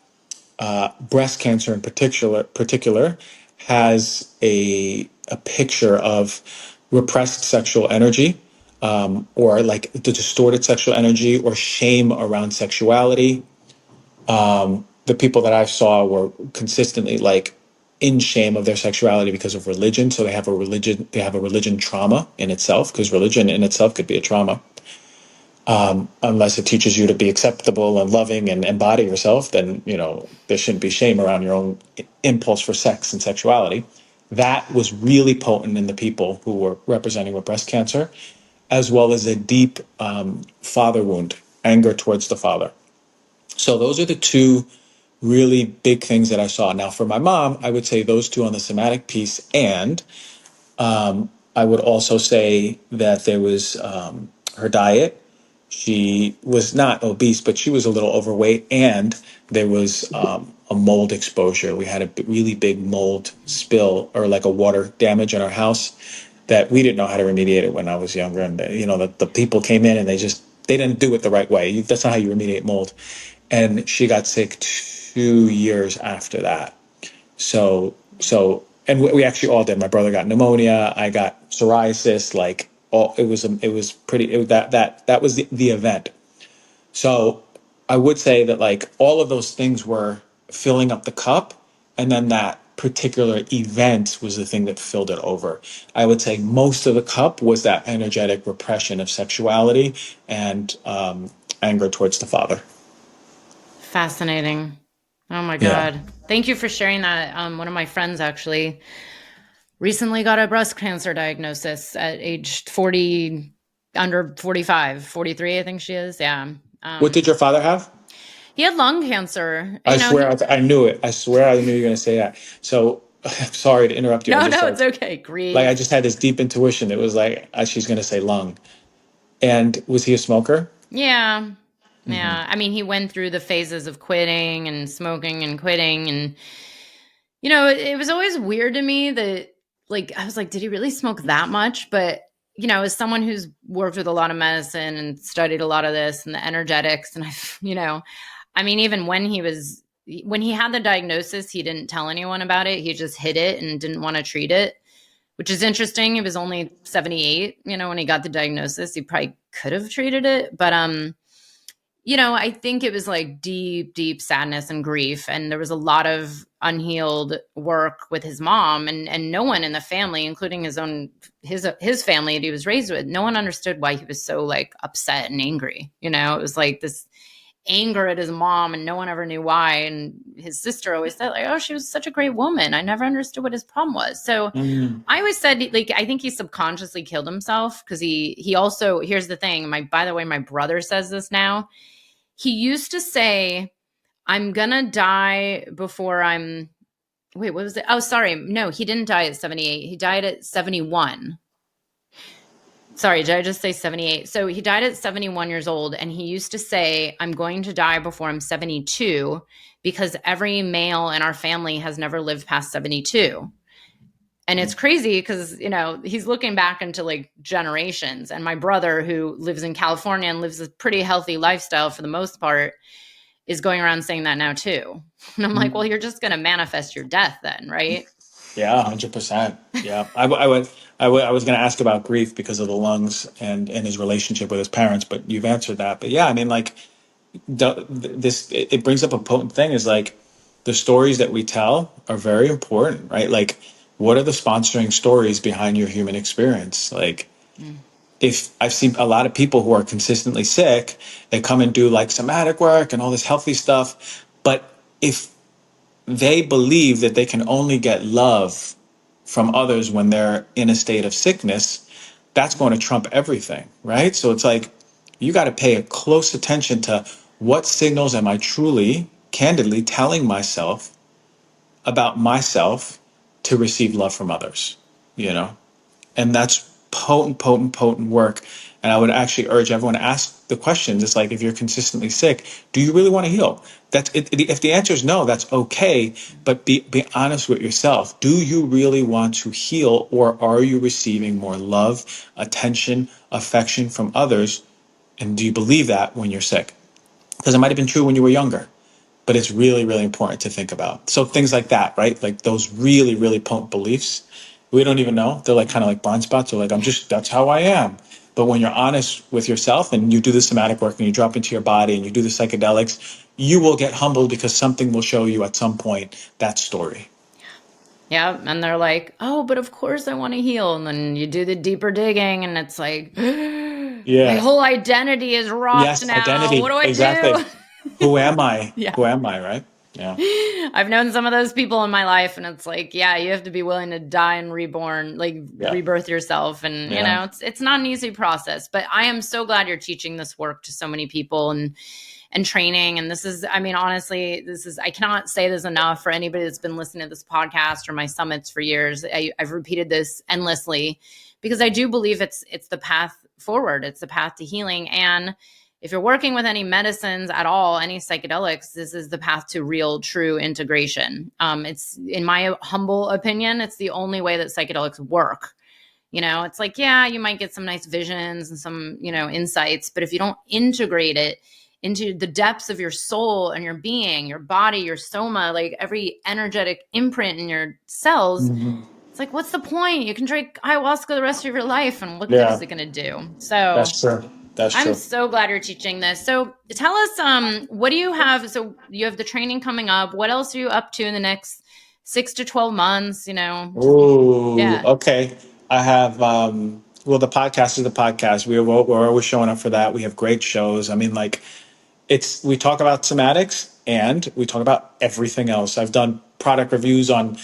breast cancer in particular has a picture of repressed sexual energy, or like the distorted sexual energy or shame around sexuality. The people that I saw were consistently like in shame of their sexuality because of religion. So they have a religion trauma in itself, because religion in itself could be a trauma. Unless it teaches you to be acceptable and loving and embody yourself, then there shouldn't be shame around your own impulse for sex and sexuality. That was really potent in the people who were representing with breast cancer, as well as a deep father wound, anger towards the father. So those are the two really big things that I saw. Now, for my mom, I would say those two on the somatic piece, and I would also say that there was her diet. She was not obese, but she was a little overweight, and there was a mold exposure. We had a really big mold spill, or like a water damage in our house, that we didn't know how to remediate it when I was younger. And the people came in and they didn't do it the right way. That's not how you remediate mold. And she got sick 2 years after that. And we actually all did. My brother got pneumonia. I got psoriasis. Like, all it was pretty. That was the event. So I would say that like all of those things were filling up the cup, and then that particular event was the thing that filled it over. I would say most of the cup was that energetic repression of sexuality and anger towards the father. Fascinating. Oh my Yeah. God. Thank you for sharing that. One of my friends actually recently got a breast cancer diagnosis at age 40, under 45, 43, I think she is. Yeah. What did your father have? He had lung cancer. I swear I knew it. I swear I knew you were going to say that. So I'm sorry to interrupt you. I No, just no, like it's okay. I Grief. just had this deep intuition. It was like she's going to say lung. And was he a smoker? Yeah. Hmm. Yeah. I mean, he went through the phases of quitting and smoking and quitting. And, it was always weird to me that, like, I was like, did he really smoke that much? But, as someone who's worked with a lot of medicine and studied a lot of this and the energetics, and I mean, even when he had the diagnosis, he didn't tell anyone about it. He just hid it and didn't want to treat it, which is interesting. He was only 78, when he got the diagnosis. He probably could have treated it, but I think it was like deep, deep sadness and grief. And there was a lot of unhealed work with his mom, and no one in the family, including his family that he was raised with, no one understood why he was so like upset and angry. It was like this anger at his mom, and no one ever knew why. And his sister always said, like, oh, she was such a great woman. I never understood what his problem was. So Mm. I always said, like, I think he subconsciously killed himself because he also, here's the thing, by the way, my brother says this now. He used to say, I'm gonna die before I'm wait, what was it? Oh, sorry. No, he didn't die at 78. He died at 71. Sorry, did I just say 78? So he died at 71 years old, and he used to say, I'm going to die before I'm 72 because every male in our family has never lived past 72. And it's crazy because, he's looking back into like generations. And my brother, who lives in California and lives a pretty healthy lifestyle for the most part, is going around saying that now too. And I'm like, well, Mm. you're just going to manifest your death then, right? Yeah, 100%. Yeah. I was going to ask about grief because of the lungs and his relationship with his parents, but you've answered that. But yeah, I mean, like, it brings up a potent thing is like the stories that we tell are very important, right? Like, what are the sponsoring stories behind your human experience? Like, Mm. if I've seen a lot of people who are consistently sick, they come and do like somatic work and all this healthy stuff. But if they believe that they can only get love from others when they're in a state of sickness, that's going to trump everything, right? So it's like you got to pay a close attention to what signals am I truly, candidly telling myself about myself to receive love from others, you know? And that's potent work. And I would actually urge everyone to ask the questions. It's like, if you're consistently sick, do you really want to heal? That's it. If the answer is no, that's okay. But be honest with yourself. Do you really want to heal, or are you receiving more love, attention, affection from others? And do you believe that when you're sick? Because it might have been true when you were younger, but it's really, really important to think about. So things like that, right? Like those really, really potent beliefs, we don't even know. They're like kind of like blind spots. They're like, that's how I am. But when you're honest with yourself and you do the somatic work and you drop into your body and you do the psychedelics, you will get humbled because something will show you at some point that story. Yeah. And they're like, oh, but of course I want to heal. And then you do the deeper digging and it's like, my Yeah. whole identity is rocked Yes. now. What Identity. do I Exactly. do? Who am I? Yeah. Who am I? Right. Yeah. I've known some of those people in my life, and it's like, yeah, you have to be willing to die and reborn, like Yeah. rebirth yourself. And Yeah. it's not an easy process. But I am so glad you're teaching this work to so many people and training. And this is, I mean, honestly, this is, I cannot say this enough for anybody that's been listening to this podcast or my summits for years. I've repeated this endlessly because I do believe it's the path forward. It's the path to healing. And if you're working with any medicines at all, any psychedelics, this is the path to real, true integration. It's, in my humble opinion, it's the only way that psychedelics work. It's like, yeah, you might get some nice visions and some, insights, but if you don't integrate it into the depths of your soul and your being, your body, your soma, like every energetic imprint in your cells, Mhm. it's like, what's the point? You can drink ayahuasca the rest of your life, and what good is Yeah. it going to do? So That's true. That's I'm true. so glad you're teaching this. So tell us, what do you have? So you have the training coming up. What else are you up to in the next 6 to 12 months? Just, Ooh, yeah. okay. I have well, the podcast is the podcast. We're always showing up for that. We have great shows. I mean, like, it's we talk about somatics and we talk about everything else. I've done product reviews on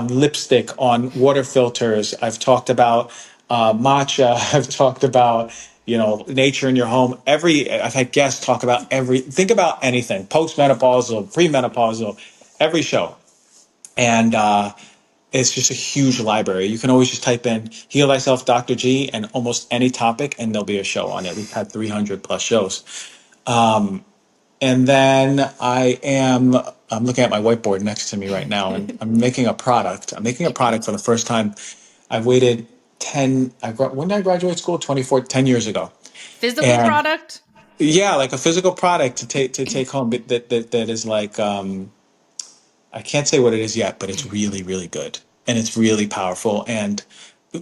lipstick, on water filters. I've talked about matcha. I've talked about nature in your home. I've had guests talk about think about anything, postmenopausal, premenopausal, every show. And it's just a huge library. You can always just type in "Heal Thyself, Dr. G" and almost any topic, and there'll be a show on it. We've had 300 plus shows. And then I'm looking at my whiteboard next to me right now, and I'm making a product. I'm making a product for the first time. I've waited 10, when did I graduate school? 10 years ago. Physical And product? yeah, like a physical product to take home that is like, I can't say what it is yet, but it's really, really good. And it's really powerful. And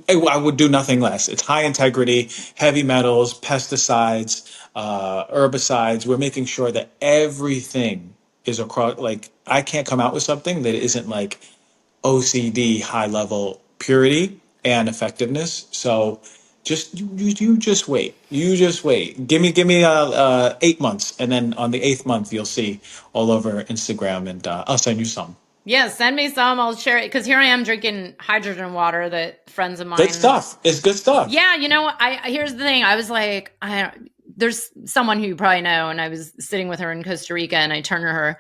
I would do nothing less. It's high integrity, heavy metals, pesticides, herbicides. We're making sure that everything is across. Like, I can't come out with something that isn't like OCD high level purity and effectiveness. So you just wait. You just wait. Give me 8 months, and then on the eighth month you'll see all over Instagram, and I'll send you some. Yeah, send me some. I'll share it because here I am drinking hydrogen water that friends of Good mine. stuff. It's good stuff. Yeah, here's the thing. I was like, there's someone who you probably know, and I was sitting with her in Costa Rica, and I turned to her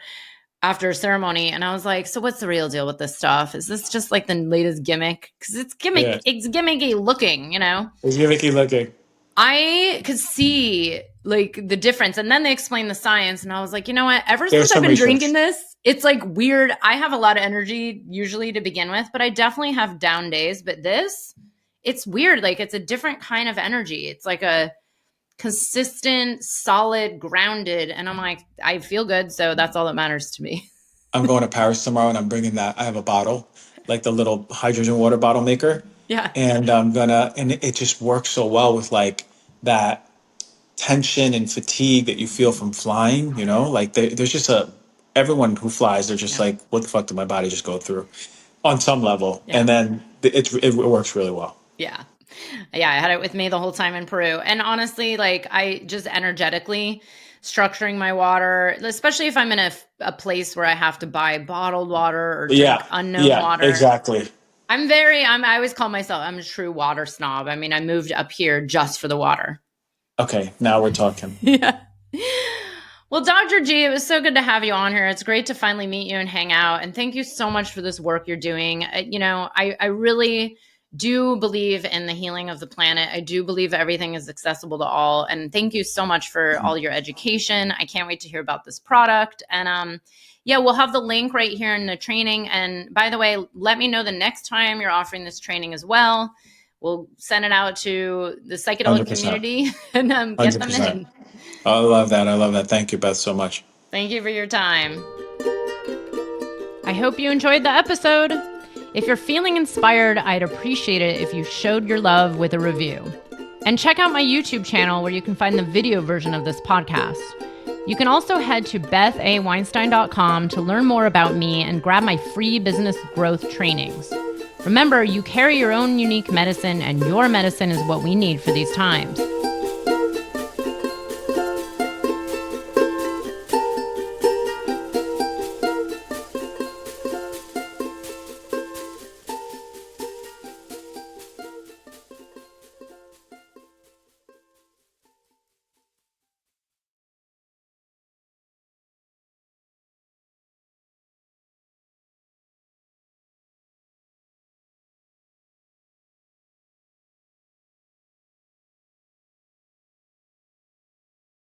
after a ceremony, and I was like, "So what's the real deal with this stuff? Is this just like the latest gimmick? Because Yeah, it's gimmicky looking." it's gimmicky looking. I could see like the difference. And then they explained the science. And I was like, you know what? Ever There's since I've some been drinking research. this, it's like weird. I have a lot of energy usually to begin with, but I definitely have down days. But this, it's weird. Like it's a different kind of energy. It's like a consistent, solid, grounded. And I'm like, I feel good. So that's all that matters to me. I'm going to Paris tomorrow, and I'm bringing that. I have a bottle, like the little hydrogen water bottle maker, Yeah. and and it just works so well with like that. tension and fatigue that you feel from flying, you know, like there's just everyone who flies, they're just Yeah. like, what the fuck did my body just go through on some level? Yeah. And then it works really well. Yeah. Yeah. I had it with me the whole time in Peru. And honestly, like I just energetically structuring my water, especially if I'm in a place where I have to buy bottled water or drink Yeah. unknown Yeah, water. exactly. I always call myself, I'm a true water snob. I mean, I moved up here just for the water. Okay. Now we're talking. Yeah. Well, Dr. G, it was so good to have you on here. It's great to finally meet you and hang out. And thank you so much for this work you're doing. I really do believe in the healing of the planet. I do believe everything is accessible to all. And thank you so much for all your education. I can't wait to hear about this product. And yeah, we'll have the link right here in the training. And by the way, let me know the next time you're offering this training as well. We'll send it out to the psychedelic 100%. community and get them 100%. in. I love that. I love that. Thank you, Beth, so much. Thank you for your time. I hope you enjoyed the episode. If you're feeling inspired, I'd appreciate it if you showed your love with a review. And check out my YouTube channel where you can find the video version of this podcast. You can also head to bethaweinstein.com to learn more about me and grab my free business growth trainings. Remember, you carry your own unique medicine, and your medicine is what we need for these times.